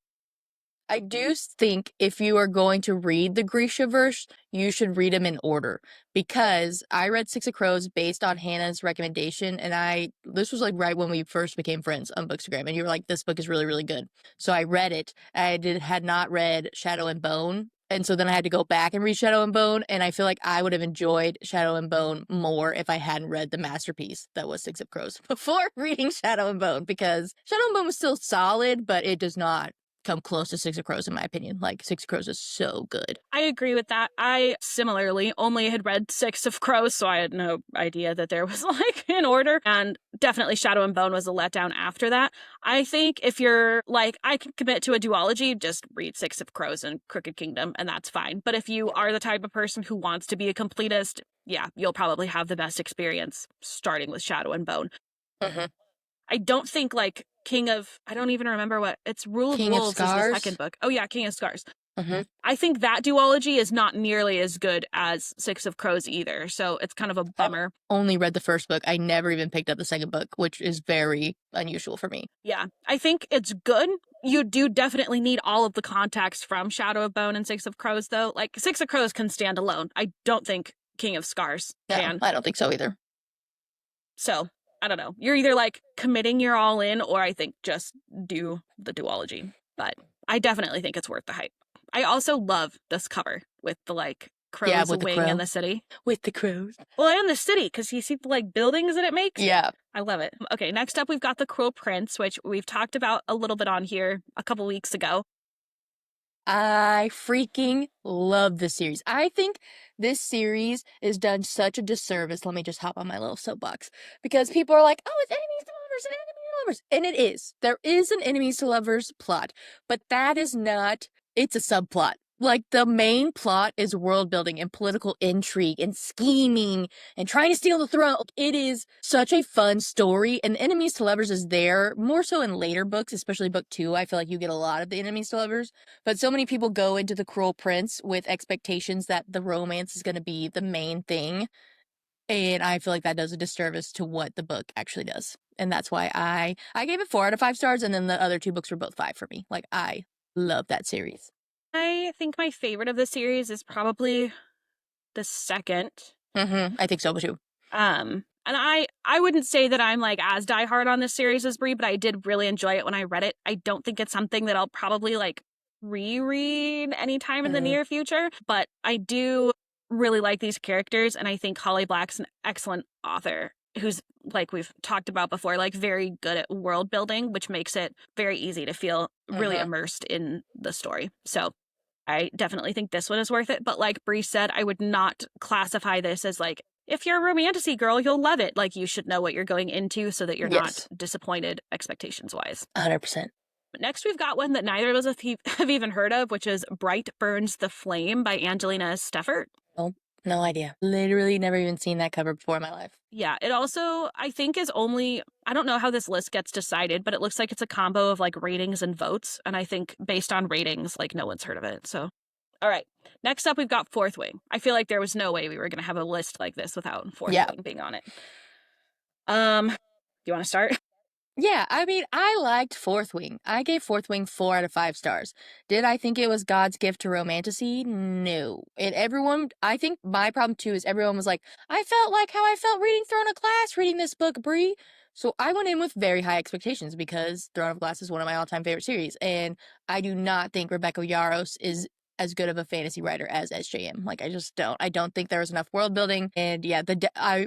I do think if you are going to read the Grishaverse, you should read them in order, because I read Six of Crows based on Hannah's recommendation, and this was like right when we first became friends on Bookstagram, and you were like, this book is really, really good. So I read it. Had not read Shadow and Bone, and so then I had to go back and read Shadow and Bone, and I feel like I would have enjoyed Shadow and Bone more if I hadn't read the masterpiece that was Six of Crows before reading Shadow and Bone, because Shadow and Bone was still solid, but it does not come close to Six of Crows in my opinion. Like, Six of Crows is so good. I agree with that. I similarly only had read Six of Crows, so I had no idea that there was like an order, and definitely Shadow and Bone was a letdown after that. I think if you're like, I can commit to a duology, just read Six of Crows and Crooked Kingdom, and that's fine. But if you are the type of person who wants to be a completist, yeah, you'll probably have the best experience starting with Shadow and Bone. I don't think like I don't even remember what it's. Rule King of of Wolves is the Scars? second book. Oh yeah, King of Scars. I think that duology is not nearly as good as Six of Crows either, so it's kind of a bummer. Only read the first book. I never even picked up the second book, which is very unusual for me. Yeah, I think it's good. You do definitely need all of the context from Shadow of Bone and Six of Crows, though. Like, Six of Crows can stand alone. I don't think King of Scars can. I don't think so either. So, I don't know. You're either like committing your all in, or I think just do the duology. But I definitely think it's worth the hype. I also love this cover with the like crow's with the wing crow. in the city. With the crows. Well, and the city, because you see the like buildings that it makes. Yeah. I love it. Okay, next up we've got The Cruel Prince, which we've talked about a little bit on here a couple weeks ago. I freaking love this series. I think this series is done such a disservice. Let me just hop on my little soapbox, because people are like, oh, it's enemies to lovers and enemies to lovers. And it is. There is an enemies to lovers plot, but that is not, it's a subplot. Like, the main plot is world building and political intrigue and scheming and trying to steal the throne. It is such a fun story, and enemies to lovers is there more so in later books, especially book 2. I feel like you get a lot of the enemies to lovers, but so many people go into The Cruel Prince with expectations that the romance is going to be the main thing, and I feel like that does a disservice to what the book actually does. And that's why I gave it 4 out of 5 stars, and then the other 2 books were both 5 for me. Like, I love that series. I think my favorite of the series is probably the second. I think so too. And I wouldn't say that I'm like as diehard on this series as Brie, but I did really enjoy it when I read it. I don't think it's something that I'll probably like reread anytime in the near future, but I do really like these characters, and I think Holly Black's an excellent author who's, like we've talked about before, like very good at world building, which makes it very easy to feel really immersed in the story. So I definitely think this one is worth it. But like Bree said, I would not classify this as like, if you're a romantasy girl, you'll love it. Like, you should know what you're going into so that you're not disappointed expectations-wise. 100%. But next, we've got one that neither of us have even heard of, which is Bright Burns the Flame by Angelina Steffert. Oh, No idea. Literally never even seen that cover before in my life. Yeah, it also, I think, is only, I don't know how this list gets decided, but it looks like it's a combo of like ratings and votes. And I think based on ratings, like no one's heard of it. So, all right. Next up, we've got Fourth Wing. I feel like there was no way we were going to have a list like this without Fourth Wing being on it. Do you want to start? Yeah, I mean, I liked Fourth Wing. I gave Fourth Wing 4 out of 5 stars. Did I think it was God's gift to romantasy? No. And everyone, I think my problem too is everyone was like, I felt like how I felt reading Throne of Glass, reading this book, Brie. So I went in with very high expectations because Throne of Glass is one of my all-time favorite series. And I do not think Rebecca Yarros is as good of a fantasy writer as SJM. Like, I just don't. I don't think there was enough world building. And yeah,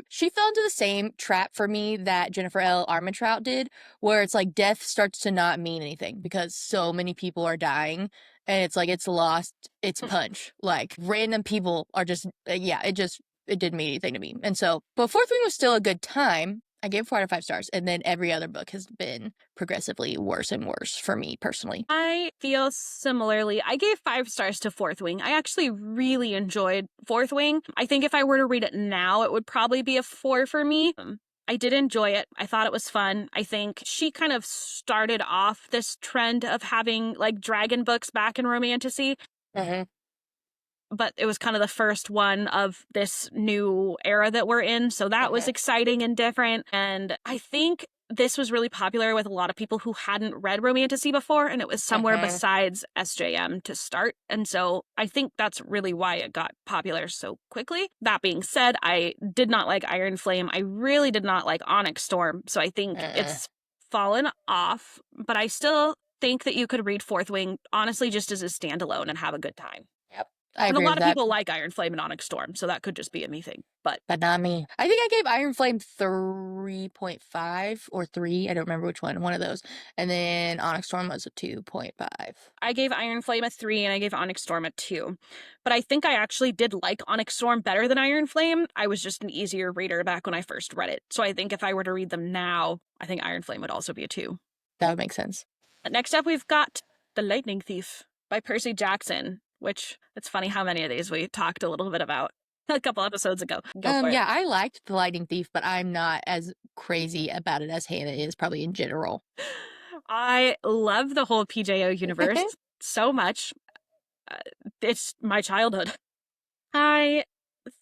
she fell into the same trap for me that Jennifer L. Armentrout did, where it's like death starts to not mean anything because so many people are dying. And it's like it's lost its punch. Like, random people are just, it didn't mean anything to me. And so, but Fourth Wing was still a good time. I gave 4 out of 5 stars, and then every other book has been progressively worse and worse for me personally. I feel similarly. I gave 5 stars to Fourth Wing. I actually really enjoyed Fourth Wing. I think if I were to read it now, it would probably be a 4 for me. I did enjoy it. I thought it was fun. I think she kind of started off this trend of having like dragon books back in romantasy. Mm-hmm. But it was kind of the first one of this new era that we're in. So that was exciting and different. And I think this was really popular with a lot of people who hadn't read romantasy before. And it was somewhere besides SJM to start. And so I think that's really why it got popular so quickly. That being said, I did not like Iron Flame. I really did not like Onyx Storm. So I think it's fallen off. But I still think that you could read Fourth Wing, honestly, just as a standalone and have a good time. And a lot of people like Iron Flame and Onyx Storm, so that could just be a me thing. But not me. I think I gave Iron Flame 3.5 or 3. I don't remember which one of those. And then Onyx Storm was a 2.5. I gave Iron Flame a 3 and I gave Onyx Storm a 2. But I think I actually did like Onyx Storm better than Iron Flame. I was just an easier reader back when I first read it. So I think if I were to read them now, I think Iron Flame would also be a 2. That would make sense. Next up, we've got The Lightning Thief by Percy Jackson, which it's funny how many of these we talked a little bit about a couple episodes ago. Yeah, I liked The Lightning Thief, but I'm not as crazy about it as Hannah is probably in general. I love the whole PJO universe so much. It's my childhood. I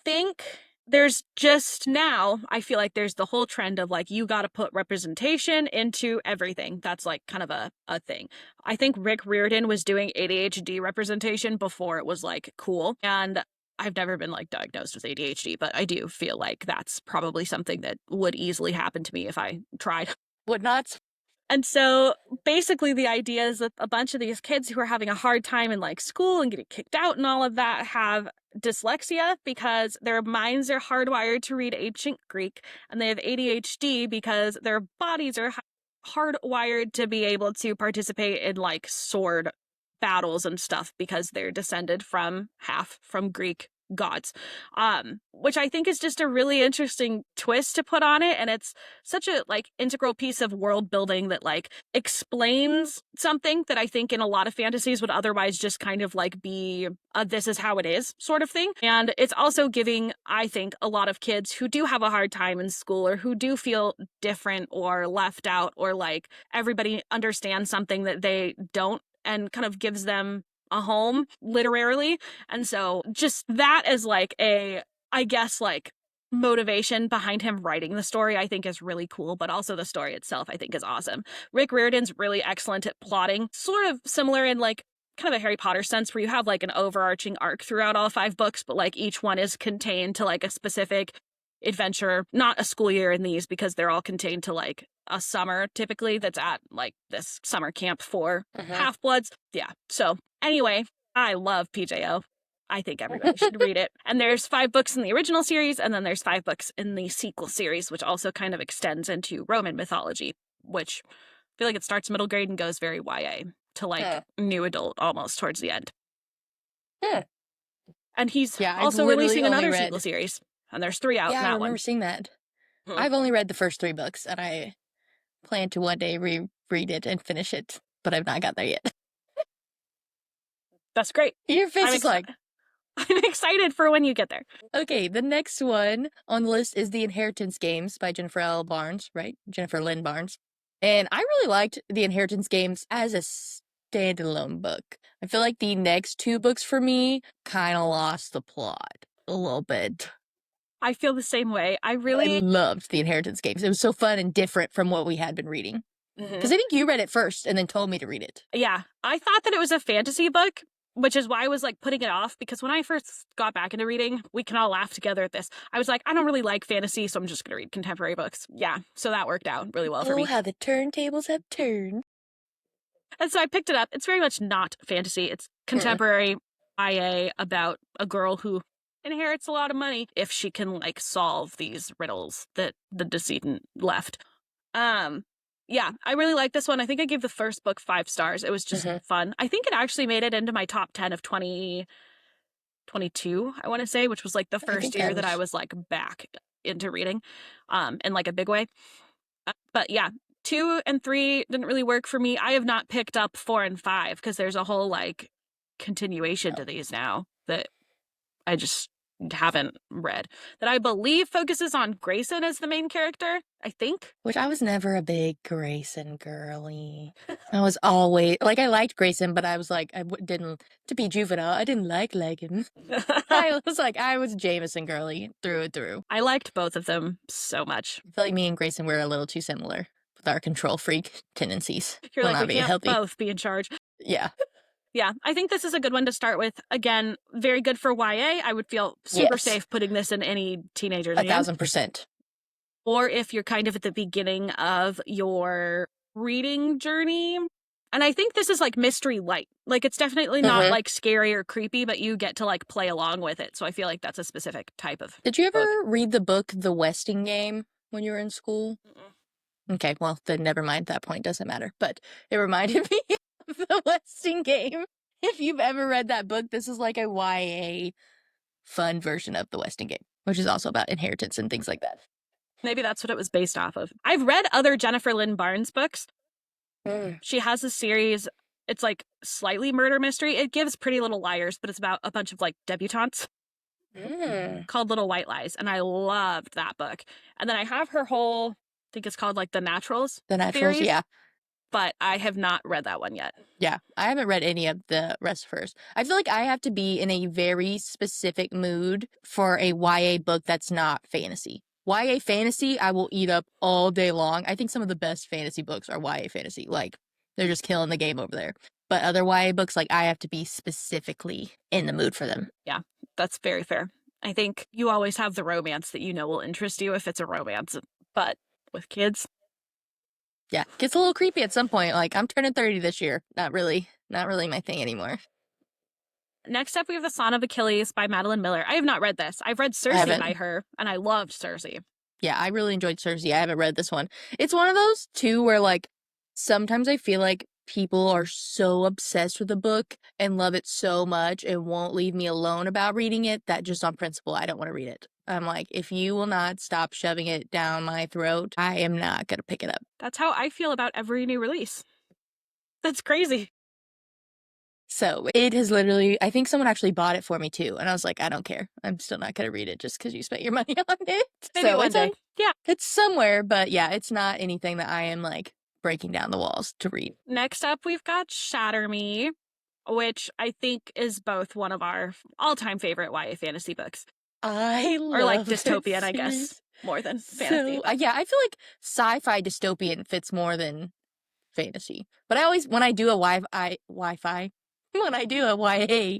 think there's just now, I feel like there's the whole trend of like, you got to put representation into everything. That's like kind of a thing. I think Rick Riordan was doing ADHD representation before it was like cool. And I've never been like diagnosed with ADHD, but I do feel like that's probably something that would easily happen to me if I tried. Would not. And so basically the idea is that a bunch of these kids who are having a hard time in like school and getting kicked out and all of that have dyslexia because their minds are hardwired to read ancient Greek, and they have ADHD because their bodies are hardwired to be able to participate in like sword battles and stuff because they're descended from Greek gods, which I think is just a really interesting twist to put on it. And it's such a like integral piece of world building that like explains something that I think in a lot of fantasies would otherwise just kind of like be a this is how it is sort of thing. And it's also giving, I think, a lot of kids who do have a hard time in school or who do feel different or left out or like everybody understands something that they don't, and kind of gives them a home literarily. And so just that as like a, I guess, like motivation behind him writing the story, I think is really cool. But also the story itself, I think, is awesome. Rick Riordan's really excellent at plotting, sort of similar in like kind of a Harry Potter sense where you have like an overarching arc throughout all 5 books, but like each one is contained to like a specific adventure, not a school year in these because they're all contained to like a summer typically that's at like this summer camp for half-bloods. Yeah. So anyway, I love PJO. I think everybody should read it. And there's 5 books in the original series, and then there's 5 books in the sequel series, which also kind of extends into Roman mythology, which I feel like it starts middle grade and goes very YA to like new adult almost towards the end. And he's also releasing another sequel series. And there's 3 out in that one. I remember seeing that. I've only read the first 3 books, and I plan to one day reread it and finish it, but I've not got there yet. That's great. Your face is like... I'm excited for when you get there. Okay, the next one on the list is The Inheritance Games by Jennifer L. Barnes, right? Jennifer Lynn Barnes. And I really liked The Inheritance Games as a standalone book. I feel like the next two books for me kind of lost the plot a little bit. I feel the same way. I I really loved The Inheritance Games. It was so fun and different from what we had been reading. Because I think you read it first and then told me to read it. Yeah, I thought that it was a fantasy book, which is why I was like putting it off, because when I first got back into reading, we can all laugh together at this. I was like, I don't really like fantasy, so I'm just going to read contemporary books. Yeah, so that worked out really well for me. Oh, how the turntables have turned. And so I picked it up. It's very much not fantasy. It's contemporary IA about a girl who inherits a lot of money if she can like solve these riddles that the decedent left. Yeah, I really like this one. I think I gave the first book 5 stars. It was just fun. I think it actually made it into my top 10 of 2022, I want to say, which was like the first year that I was like back into reading in like a big way. But yeah, 2 and 3 didn't really work for me. I have not picked up 4 and 5 because there's a whole like continuation to these now that I just haven't read, that I believe focuses on Grayson as the main character, I think. Which I was never a big Grayson girly. I was always, like, I liked Grayson, but I was like, didn't, to be juvenile, I didn't like him. I was like, I was Jameson girly through and through. I liked both of them so much. I feel like me and Grayson were a little too similar with our control freak tendencies. You're like, we can't both be in charge. Yeah. Yeah, I think this is a good one to start with. Again, very good for YA. I would feel super safe putting this in any teenager's hand. 1,000%. Or if you're kind of at the beginning of your reading journey. And I think this is like mystery light. Like it's definitely not like scary or creepy, but you get to like play along with it. So I feel like that's a specific type of Did you ever read the book The Westing Game when you were in school? Okay, well, then never mind. That point doesn't matter. But it reminded me of The Westing Game. If you've ever read that book, this is like a YA fun version of The Westing Game, which is also about inheritance and things like that. Maybe that's what it was based off of. I've read other Jennifer Lynn Barnes books. She has a series, it's like slightly murder mystery. It gives Pretty Little Liars, but it's about a bunch of like debutantes called Little White Lies. And I loved that book. And then I have her whole, I think it's called like The Naturals. The Naturals, series, yeah. But I have not read that one yet. Yeah, I haven't read any of the rest of hers. I feel like I have to be in a very specific mood for a YA book that's not fantasy. YA fantasy, I will eat up all day long. I think some of the best fantasy books are YA fantasy. Like, they're just killing the game over there. But other YA books, like, I have to be specifically in the mood for them. Yeah, that's very fair. I think you always have the romance that you know will interest you if it's a romance. But with kids, yeah, it gets a little creepy at some point. Like, I'm turning 30 this year. Not really my thing anymore. Next up, we have The Son of Achilles by Madeline Miller. I have not read this. I've read Circe by her, and I loved Circe. Yeah, I really enjoyed Circe. I haven't read this one. It's one of those, too, where, like, sometimes I feel like people are so obsessed with a book and love it so much and won't leave me alone about reading it that just on principle, I don't want to read it. I'm like, if you will not stop shoving it down my throat, I am not going to pick it up. That's how I feel about every new release. That's crazy. So it has literally, I think someone actually bought it for me too. And I was like, I don't care. I'm still not going to read it just because you spent your money on it. Maybe so one day. Yeah. It's somewhere, but yeah, it's not anything that I am like breaking down the walls to read. Next up, we've got Shatter Me, which I think is both one of our all-time favorite YA fantasy books. I love or like dystopian, I guess, more than fantasy. Yeah, I feel like sci-fi dystopian fits more than fantasy. But I always, when I do a when I do a YA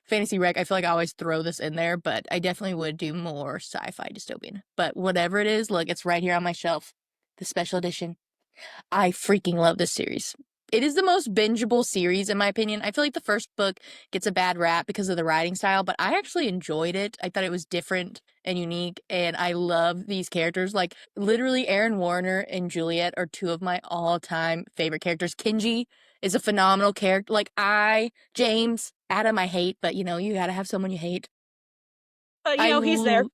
fantasy rec, I feel like I always throw this in there, but I definitely would do more sci-fi dystopian. But whatever it is, look, it's right here on my shelf. The special edition. I freaking love this series. It is the most bingeable series, in my opinion. I feel like the first book gets a bad rap because of the writing style, but I actually enjoyed it. I thought it was different and unique, and I love these characters. Like, literally, Aaron Warner and Juliet are two of my all-time favorite characters. Kenji is a phenomenal character. Like, James, Adam, I hate, but, you know, you gotta have someone you hate. But, you know, he's there.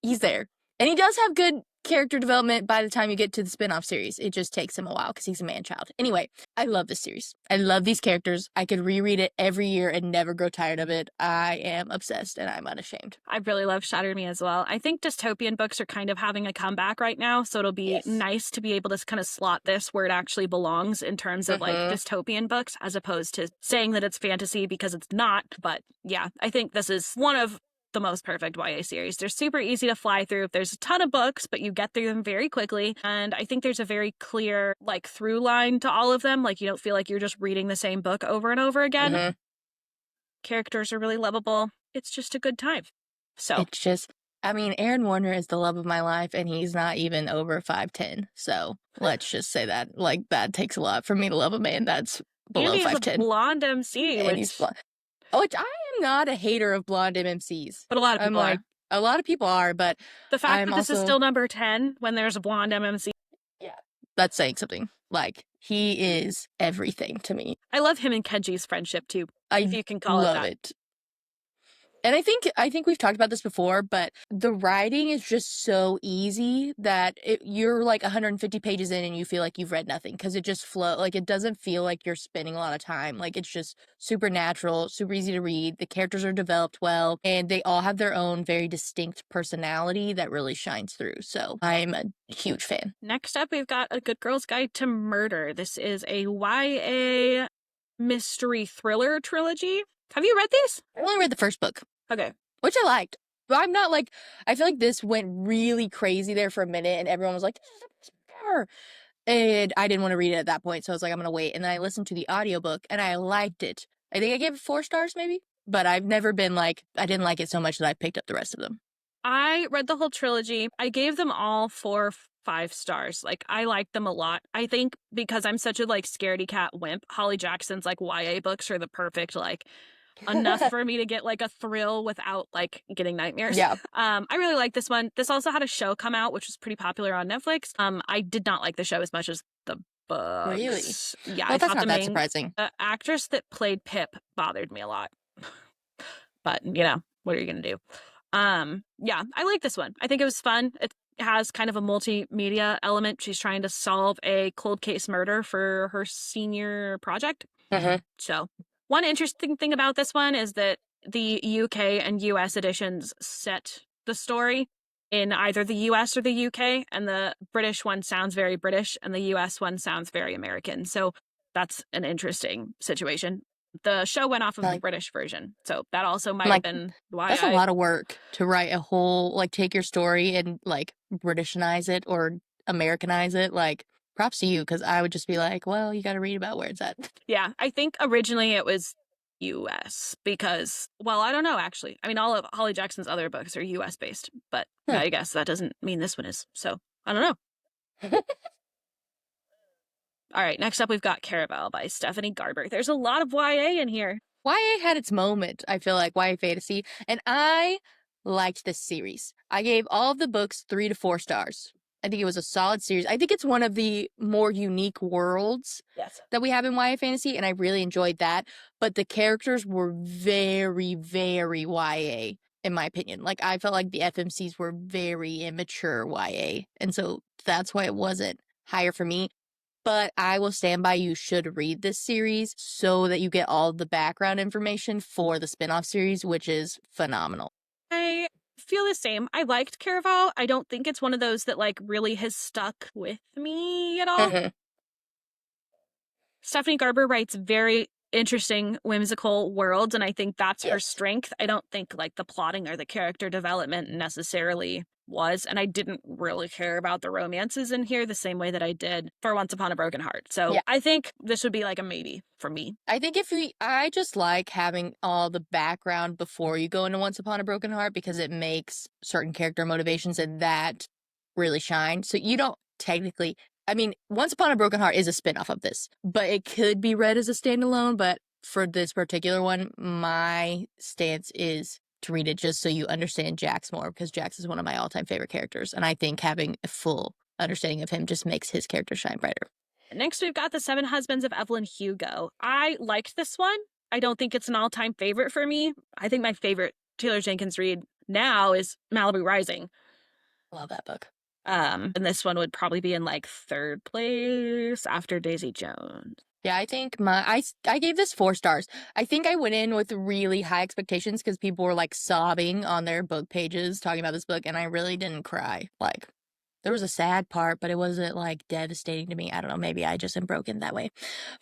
He's there. And he does have good character development by the time you get to the spin-off series. It just takes him a while because he's a man-child. Anyway, I love this series. I love these characters. I could reread it every year and never grow tired of it. I am obsessed and I'm unashamed. I really love Shattered Me as well. I think dystopian books are kind of having a comeback right now, so it'll be nice to be able to kind of slot this where it actually belongs in terms of like dystopian books, as opposed to saying that it's fantasy because it's not. But yeah, I think this is one of the most perfect YA series. They're super easy to fly through. There's a ton of books, but you get through them very quickly. And I think there's a very clear like through line to all of them. Like you don't feel like you're just reading the same book over and over again. Characters are really lovable. It's just a good time. So it's just, I mean, Aaron Warner is the love of my life and he's not even over 5'10". So let's just say that, like, that takes a lot for me to love a man that's below 5'10". He's a blonde MC. And he's blonde. Which I am not a hater of blonde MMCs. But a lot of people are. A lot of people are, but the fact that this is still number 10 when there's a blonde MMC. Yeah. That's saying something. Like, he is everything to me. I love him and Kenji's friendship too, if you can call it that. I love it. And I think we've talked about this before, but the writing is just so easy that you're like 150 pages in and you feel like you've read nothing because it just flows. Like, it doesn't feel like you're spending a lot of time. Like, it's just super natural, super easy to read. The characters are developed well, and they all have their own very distinct personality that really shines through. So I'm a huge fan. Next up, we've got A Good Girl's Guide to Murder. This is a YA mystery thriller trilogy. Have you read these? I only read the first book. Okay. Which I liked. But I'm not like, I feel like this went really crazy there for a minute and everyone was like, and I didn't want to read it at that point. So I was like, I'm going to wait. And then I listened to the audiobook and I liked it. I think I gave it 4 stars maybe, but I've never been like, I didn't like it so much that I picked up the rest of them. I read the whole trilogy. I gave them all 4 5 stars. Like, I liked them a lot. I think because I'm such a like scaredy cat wimp, Holly Jackson's like YA books are the perfect like enough for me to get like a thrill without like getting nightmares. Yeah. I really like this one. This also had a show come out, which was pretty popular on Netflix. I did not like the show as much as the books. Really? Yeah. Well, that's not that surprising. The actress that played Pip bothered me a lot. But, you know, what are you going to do? Yeah, I like this one. I think it was fun. It has kind of a multimedia element. She's trying to solve a cold case murder for her senior project. So one interesting thing about this one is that the UK and US editions set the story in either the US or the UK, and the British one sounds very British and the US one sounds very American. So that's an interesting situation. The show went off of the British version, so that also might have been why that's a lot of work to write a whole, like, take your story and like Britishanize it or Americanize it. Like, props to you, because I would just be like, well, you got to read about where it's at. Yeah, I think originally it was US because, well, I don't know, actually. I mean, all of Holly Jackson's other books are US based, but I guess that doesn't mean this one is. So, I don't know. All right, next up we've got Caraval by Stephanie Garber. There's a lot of YA in here. YA had its moment, I feel like, YA fantasy, and I liked this series. I gave all of the books 3 to 4 stars. I think it was a solid series. I think it's one of the more unique worlds that we have in YA fantasy, and I really enjoyed that. But the characters were very, very YA, in my opinion. Like, I felt like the FMCs were very immature YA, and so that's why it wasn't higher for me. But I will stand by, you should read this series so that you get all the background information for the spinoff series, which is phenomenal. I feel the same. I liked Caraval. I don't think it's one of those that like really has stuck with me at all. Stephanie Garber writes very interesting, whimsical worlds, and I think that's her strength. I don't think like the plotting or the character development necessarily was, and I didn't really care about the romances in here the same way that I did for Once Upon a Broken Heart. So I think this would be like a maybe for me. I think I just like having all the background before you go into Once Upon a Broken Heart, because it makes certain character motivations and that really shine. So you don't technically, I mean, Once Upon a Broken Heart is a spinoff of this, but it could be read as a standalone. But for this particular one, my stance is to read it just so you understand Jax more, because Jax is one of my all-time favorite characters, and I think having a full understanding of him just makes his character shine brighter. Next, we've got The Seven Husbands of Evelyn Hugo. I liked this one. I don't think it's an all-time favorite for me. I think my favorite Taylor Jenkins read now is Malibu Rising. Love that book. And this one would probably be in like 3rd place after Daisy Jones. Yeah, I think I gave this 4 stars. I think I went in with really high expectations because people were like sobbing on their book pages talking about this book, and I really didn't cry. Like, there was a sad part, but it wasn't like devastating to me. I don't know, maybe I just am broken that way.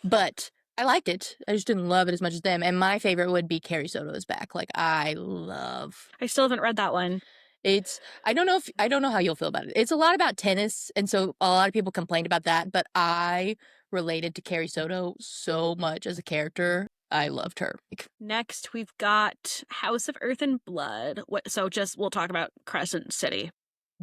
But I liked it. I just didn't love it as much as them. And my favorite would be Carrie Soto's back. Like, I still haven't read that one. I don't know how you'll feel about it. It's a lot about tennis, and so a lot of people complained about that, but I related to Carrie Soto so much as a character. I loved her. Next, we've got House of Earth and Blood. We'll talk about Crescent City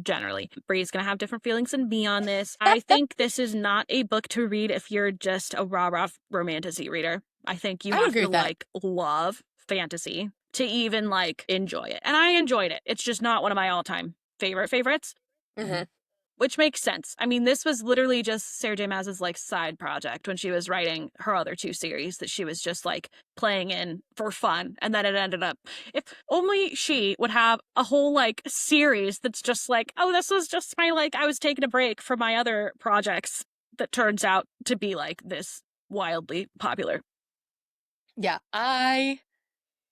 generally. Bree's gonna have different feelings than me on this. I think this is not a book to read if you're just a rah-rah romantasy reader. I think you have to like love fantasy to even like enjoy it. And I enjoyed it. It's just not one of my all-time favorites. Mm-hmm. Which makes sense. I mean, this was literally just Sarah J. Maas's like side project when she was writing her other 2 series that she was just like playing in for fun. And then it ended up, if only she would have a whole like series that's just like, oh, this was just my like, I was taking a break from my other projects that turns out to be like this wildly popular. Yeah,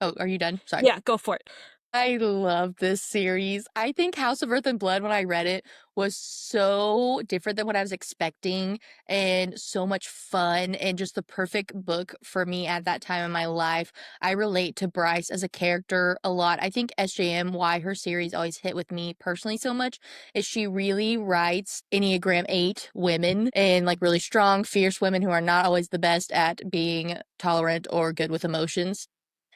Oh, are you done? Sorry. Yeah, go for it. I love this series. I think House of Earth and Blood, when I read it, was so different than what I was expecting and so much fun and just the perfect book for me at that time in my life. I relate to Bryce as a character a lot. I think SJM, why her series always hit with me personally so much, is she really writes Enneagram 8 women and like really strong, fierce women who are not always the best at being tolerant or good with emotions.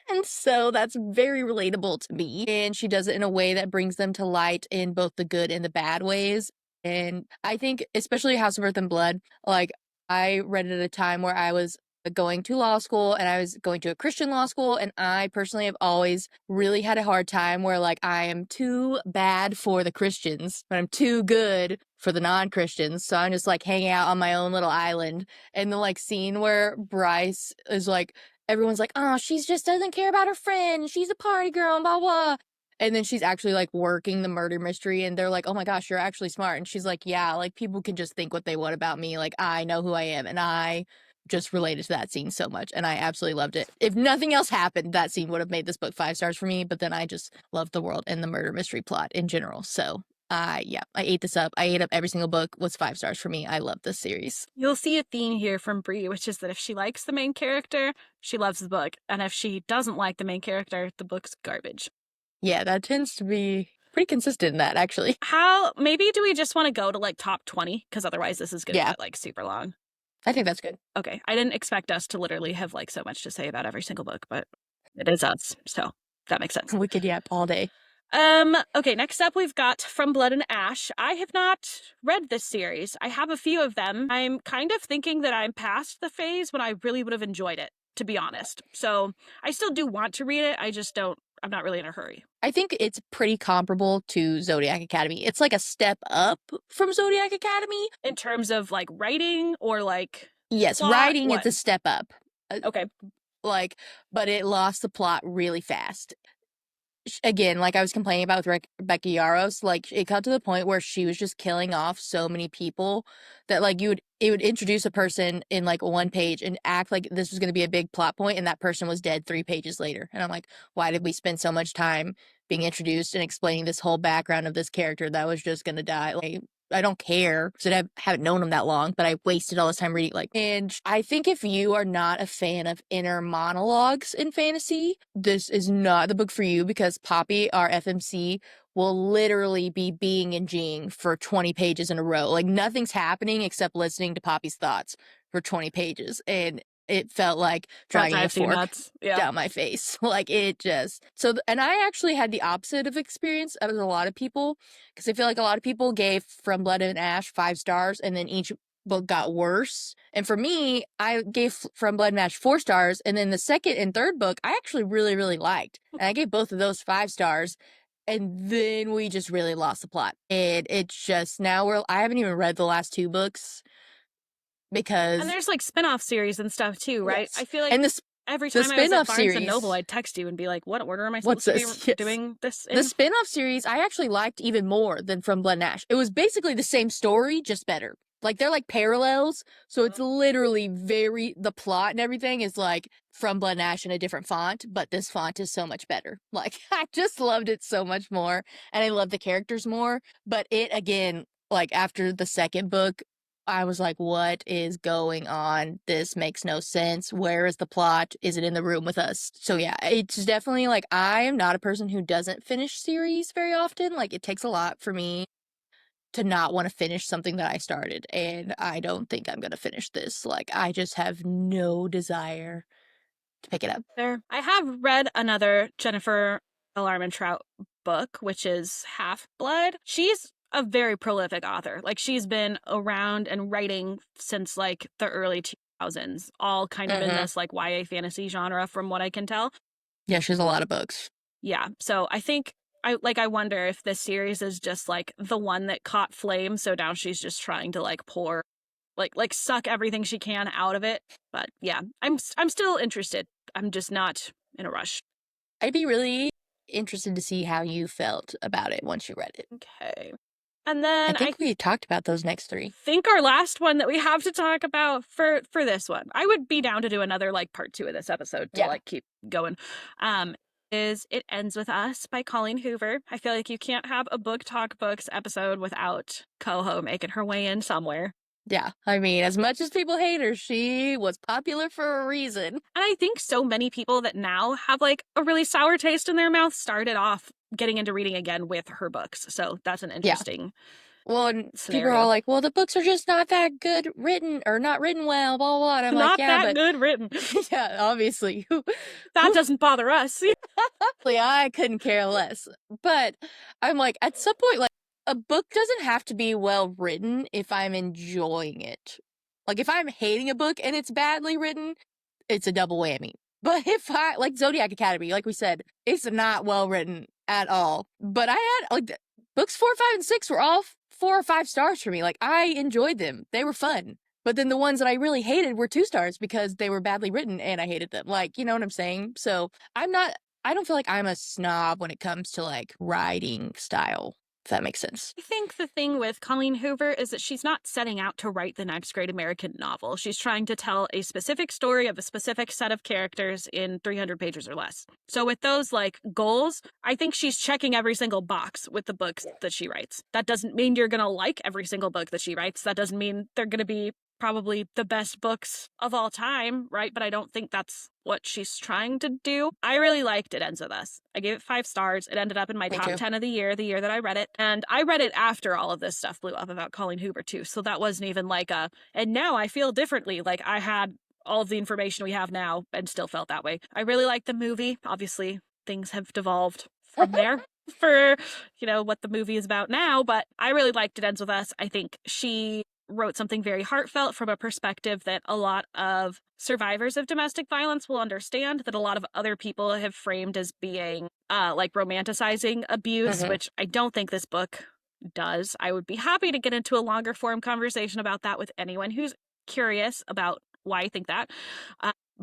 And so that's very relatable to me. And she does it in a way that brings them to light in both the good and the bad ways. And I think, especially House of Earth and Blood, like I read it at a time where I was going to law school and I was going to a Christian law school. And I personally have always really had a hard time where like I am too bad for the Christians, but I'm too good for the non-Christians. So I'm just like hanging out on my own little island. And the like scene where Bryce is like, everyone's like, oh, she's just doesn't care about her friend. She's a party girl, blah, blah. And then she's actually like working the murder mystery and they're like, oh my gosh, you're actually smart. And she's like, yeah, like people can just think what they want about me. Like I know who I am. And I just related to that scene so much. And I absolutely loved it. If nothing else happened, that scene would have made this book 5 stars for me. But then I just loved the world and the murder mystery plot in general. So yeah, I ate this up. I ate up every single book. Was 5 stars for me. I love this series. You'll see a theme here from Bree, which is that if she likes the main character, she loves the book. And if she doesn't like the main character, the book's garbage. Yeah, that tends to be pretty consistent in that, actually. Maybe do we just want to go to like top 20? Because otherwise this is going to get like super long. I think that's good. Okay. I didn't expect us to literally have like so much to say about every single book, but it is us. So that makes sense. We could yap all day. Okay, next up we've got From Blood and Ash. I have not read this series. I have a few of them. I'm kind of thinking that I'm past the phase when I really would have enjoyed it, to be honest. So I still do want to read it. I'm not really in a hurry. I think it's pretty comparable to Zodiac Academy. It's like a step up from Zodiac Academy. In terms of like writing or like... Yes, plot, writing it's a step up. Okay. But it lost the plot really fast. Again, like I was complaining about with Becky Yaros, like it got to the point where she was just killing off so many people that like it would introduce a person in like 1 page and act like this was going to be a big plot point and that person was dead 3 pages later. And I'm like, why did we spend so much time being introduced and explaining this whole background of this character that was just going to die? Like, I don't care because I haven't known him that long, but I wasted all this time reading. And I think if you are not a fan of inner monologues in fantasy, this is not the book for you because Poppy, our FMC, will literally be being and G'ing for 20 pages in a row. Like nothing's happening except listening to Poppy's thoughts for 20 pages. And it felt like dragging a fork down my face. Like it just... And I actually had the opposite of experience as a lot of people, because I feel like a lot of people gave From Blood and Ash 5 stars, and then each book got worse. And for me, I gave From Blood and Ash 4 stars, and then the second and third book, I actually really, really liked. And I gave both of those 5 stars. And then we just really lost the plot. And it's just I haven't even read the last 2 books. And there's like spin-off series and stuff too, right? Yes. I feel like... And Every The time I was at spin-off Barnes and series. Noble, I'd text you and be like, what order am I What's supposed to this? be Yes. doing this in? The spin-off series I actually liked even more than From Blood and Ash. It was basically the same story, just better. Like, they're like parallels, so it's literally the plot and everything is like From Blood and Ash in a different font, but this font is so much better. Like, I just loved it so much more, and I love the characters more, but it, again, like, after the second book, I was like, what is going on? This makes no sense. Where is the plot? Is it in the room with us? So yeah, it's definitely like, I am not a person who doesn't finish series very often. Like, it takes a lot for me to not want to finish something that I started, and I don't think I'm going to finish this. Like, I just have no desire to pick it up. There. I have read another Jennifer Alarmantrout book, which is Half Blood. She's a very prolific author. Like, she's been around and writing since like the early 2000s, all kind of in this like YA fantasy genre from what I can tell. Yeah, she has a lot of books. Yeah. So I think I wonder if this series is just like the one that caught flame, so now she's just trying to like pour like suck everything she can out of it. But yeah, I'm still interested. I'm just not in a rush. I'd be really interested to see how you felt about it once you read it. Okay. And then I think we talked about those next three. think our last one that we have to talk about for this one, I would be down to do another like part 2 of this episode to like keep going. Is It Ends With Us by Colleen Hoover. I feel like you can't have a Book Talk Books episode without Coho making her way in somewhere. Yeah, I mean, as much as people hate her, she was popular for a reason. And I think so many people that now have like a really sour taste in their mouth started off getting into reading again with her books. So that's an interesting Well, and scenario. people are all like, well, the books are just not that good written, or not written well, blah, blah, blah. And I'm not like, yeah, that but good written. yeah, obviously. That doesn't bother us. I couldn't care less. But I'm like, at some point, like, a book doesn't have to be well written if I'm enjoying it. Like, if I'm hating a book and it's badly written, it's a double whammy. But if I, like Zodiac Academy, like we said, it's not well written at all. But I had, like, books 4, 5, and 6 were all 4 or 5 stars for me. Like, I enjoyed them. They were fun. But then the ones that I really hated were 2 stars because they were badly written and I hated them. Like, you know what I'm saying? So I don't feel like I'm a snob when it comes to like writing style, if that makes sense. I think the thing with Colleen Hoover is that she's not setting out to write the next great American novel. She's trying to tell a specific story of a specific set of characters in 300 pages or less. So with those like goals, I think she's checking every single box with the books that she writes. That doesn't mean you're going to like every single book that she writes. That doesn't mean they're going to be probably the best books of all time, right? But I don't think that's what she's trying to do. I really liked It Ends With Us. I gave it 5 stars. It ended up in my Me top too. 10 of the year that I read it. And I read it after all of this stuff blew up about Colleen Hoover too. So that wasn't even like and now I feel differently. Like, I had all of the information we have now and still felt that way. I really liked the movie. Obviously, things have devolved from there for, what the movie is about now. But I really liked It Ends With Us. I think she wrote something very heartfelt from a perspective that a lot of survivors of domestic violence will understand, that a lot of other people have framed as being like romanticizing abuse, which I don't think this book does. I would be happy to get into a longer form conversation about that with anyone who's curious about why I think that.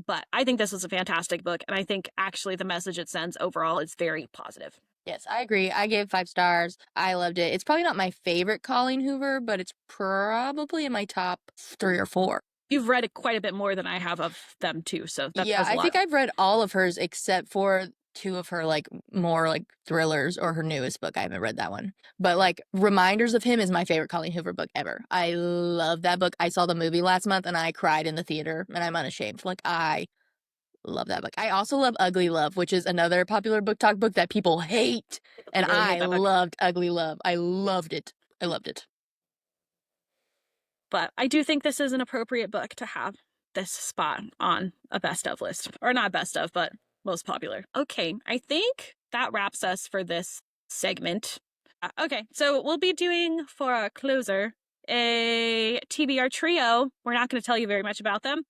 But I think this was a fantastic book, and I think actually the message it sends overall is very positive. Yes, I agree. I gave 5 stars. I loved it. It's probably not my favorite Colleen Hoover, but it's probably in my top 3 or 4. You've read quite a bit more than I have of them too, so that Yeah, says a I lot. think I've read all of hers except for 2 of her like more like thrillers, or her newest book. I haven't read that one. But like Reminders of Him is my favorite Colleen Hoover book ever. I love that book. I saw the movie last month and I cried in the theater, and I'm unashamed. Like, I love that book. I also love Ugly Love, which is another popular book talk book that people hate. And really hate I that book. loved Ugly Love. I loved it. I loved it. But I do think this is an appropriate book to have this spot on a best of list. Or not best of, but most popular. Okay, I think that wraps us for this segment. Okay, so we'll be doing for our closer a TBR trio. We're not going to tell you very much about them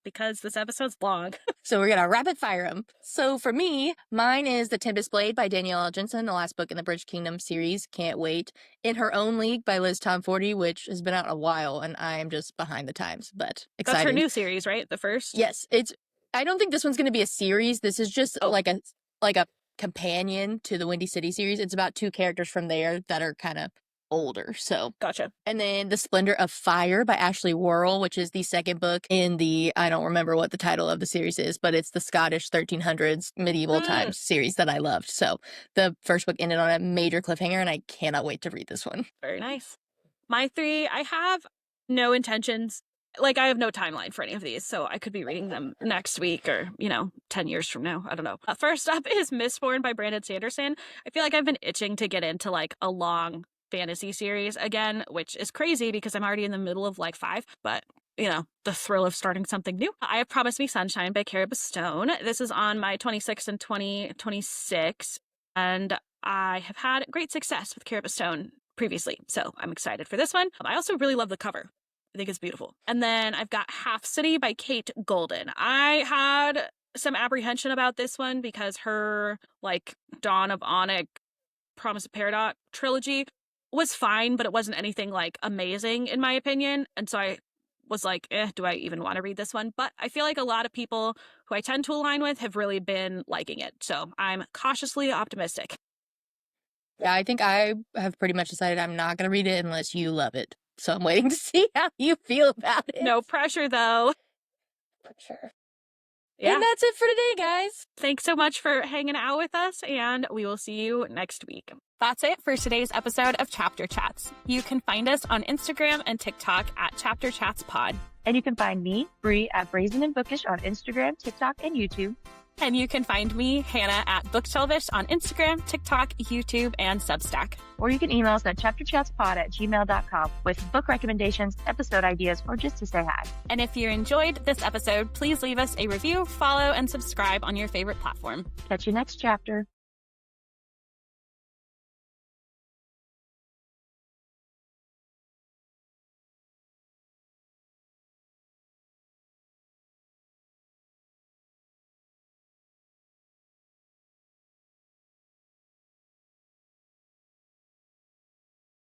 because this episode's long. So we're gonna rapid fire them. So for me, mine is The Tempest Blade by Danielle L. Jensen, the last book in the Bridge Kingdom series. Can't wait. In Her Own League by Liz Tomforty, which has been out a while, and I am just behind the times, but excited. That's her new series, right? The first? Yes, it's I don't think this one's going to be a series. This is just like a companion to the Windy City series. It's about 2 characters from there that are kind of older. So Gotcha. And then The Splendor of Fire by Ashley Worrell, which is the second book in the, I don't remember what the title of the series is, but it's the Scottish 1300s medieval times series that I loved. So the first book ended on a major cliffhanger, and I cannot wait to read this one. Very nice. My 3, I have no intentions. Like, I have no timeline for any of these, so I could be reading them next week or, 10 years from now. I don't know. First up is Mistborn by Brandon Sanderson. I feel like I've been itching to get into, like, a long fantasy series again, which is crazy because I'm already in the middle of, like, 5, but, the thrill of starting something new. I have Promise Me Sunshine by Carrie Stone. This is on my 26 and 2026, and I have had great success with Carrie Stone previously, so I'm excited for this one. I also really love the cover. I think it's beautiful. And then I've got Half City by Kate Golden. I had some apprehension about this one because her, like, Dawn of Onyx, Promise of Paradox trilogy was fine, but it wasn't anything, like, amazing in my opinion. And so I was like, do I even want to read this one? But I feel like a lot of people who I tend to align with have really been liking it. So I'm cautiously optimistic. Yeah, I think I have pretty much decided I'm not going to read it unless you love it. So I'm waiting to see how you feel about it. No pressure, though. For sure. Yeah. And that's it for today, guys. Thanks so much for hanging out with us, and we will see you next week. That's it for today's episode of Chapter Chats. You can find us on Instagram and TikTok at Chapter Chats Pod. And you can find me, Bree, at Brazen and Bookish on Instagram, TikTok, and YouTube. And you can find me, Hannah, at Bookshelvish on Instagram, TikTok, YouTube, and Substack. Or you can email us at chapterchatspod@gmail.com with book recommendations, episode ideas, or just to say hi. And if you enjoyed this episode, please leave us a review, follow, and subscribe on your favorite platform. Catch you next chapter.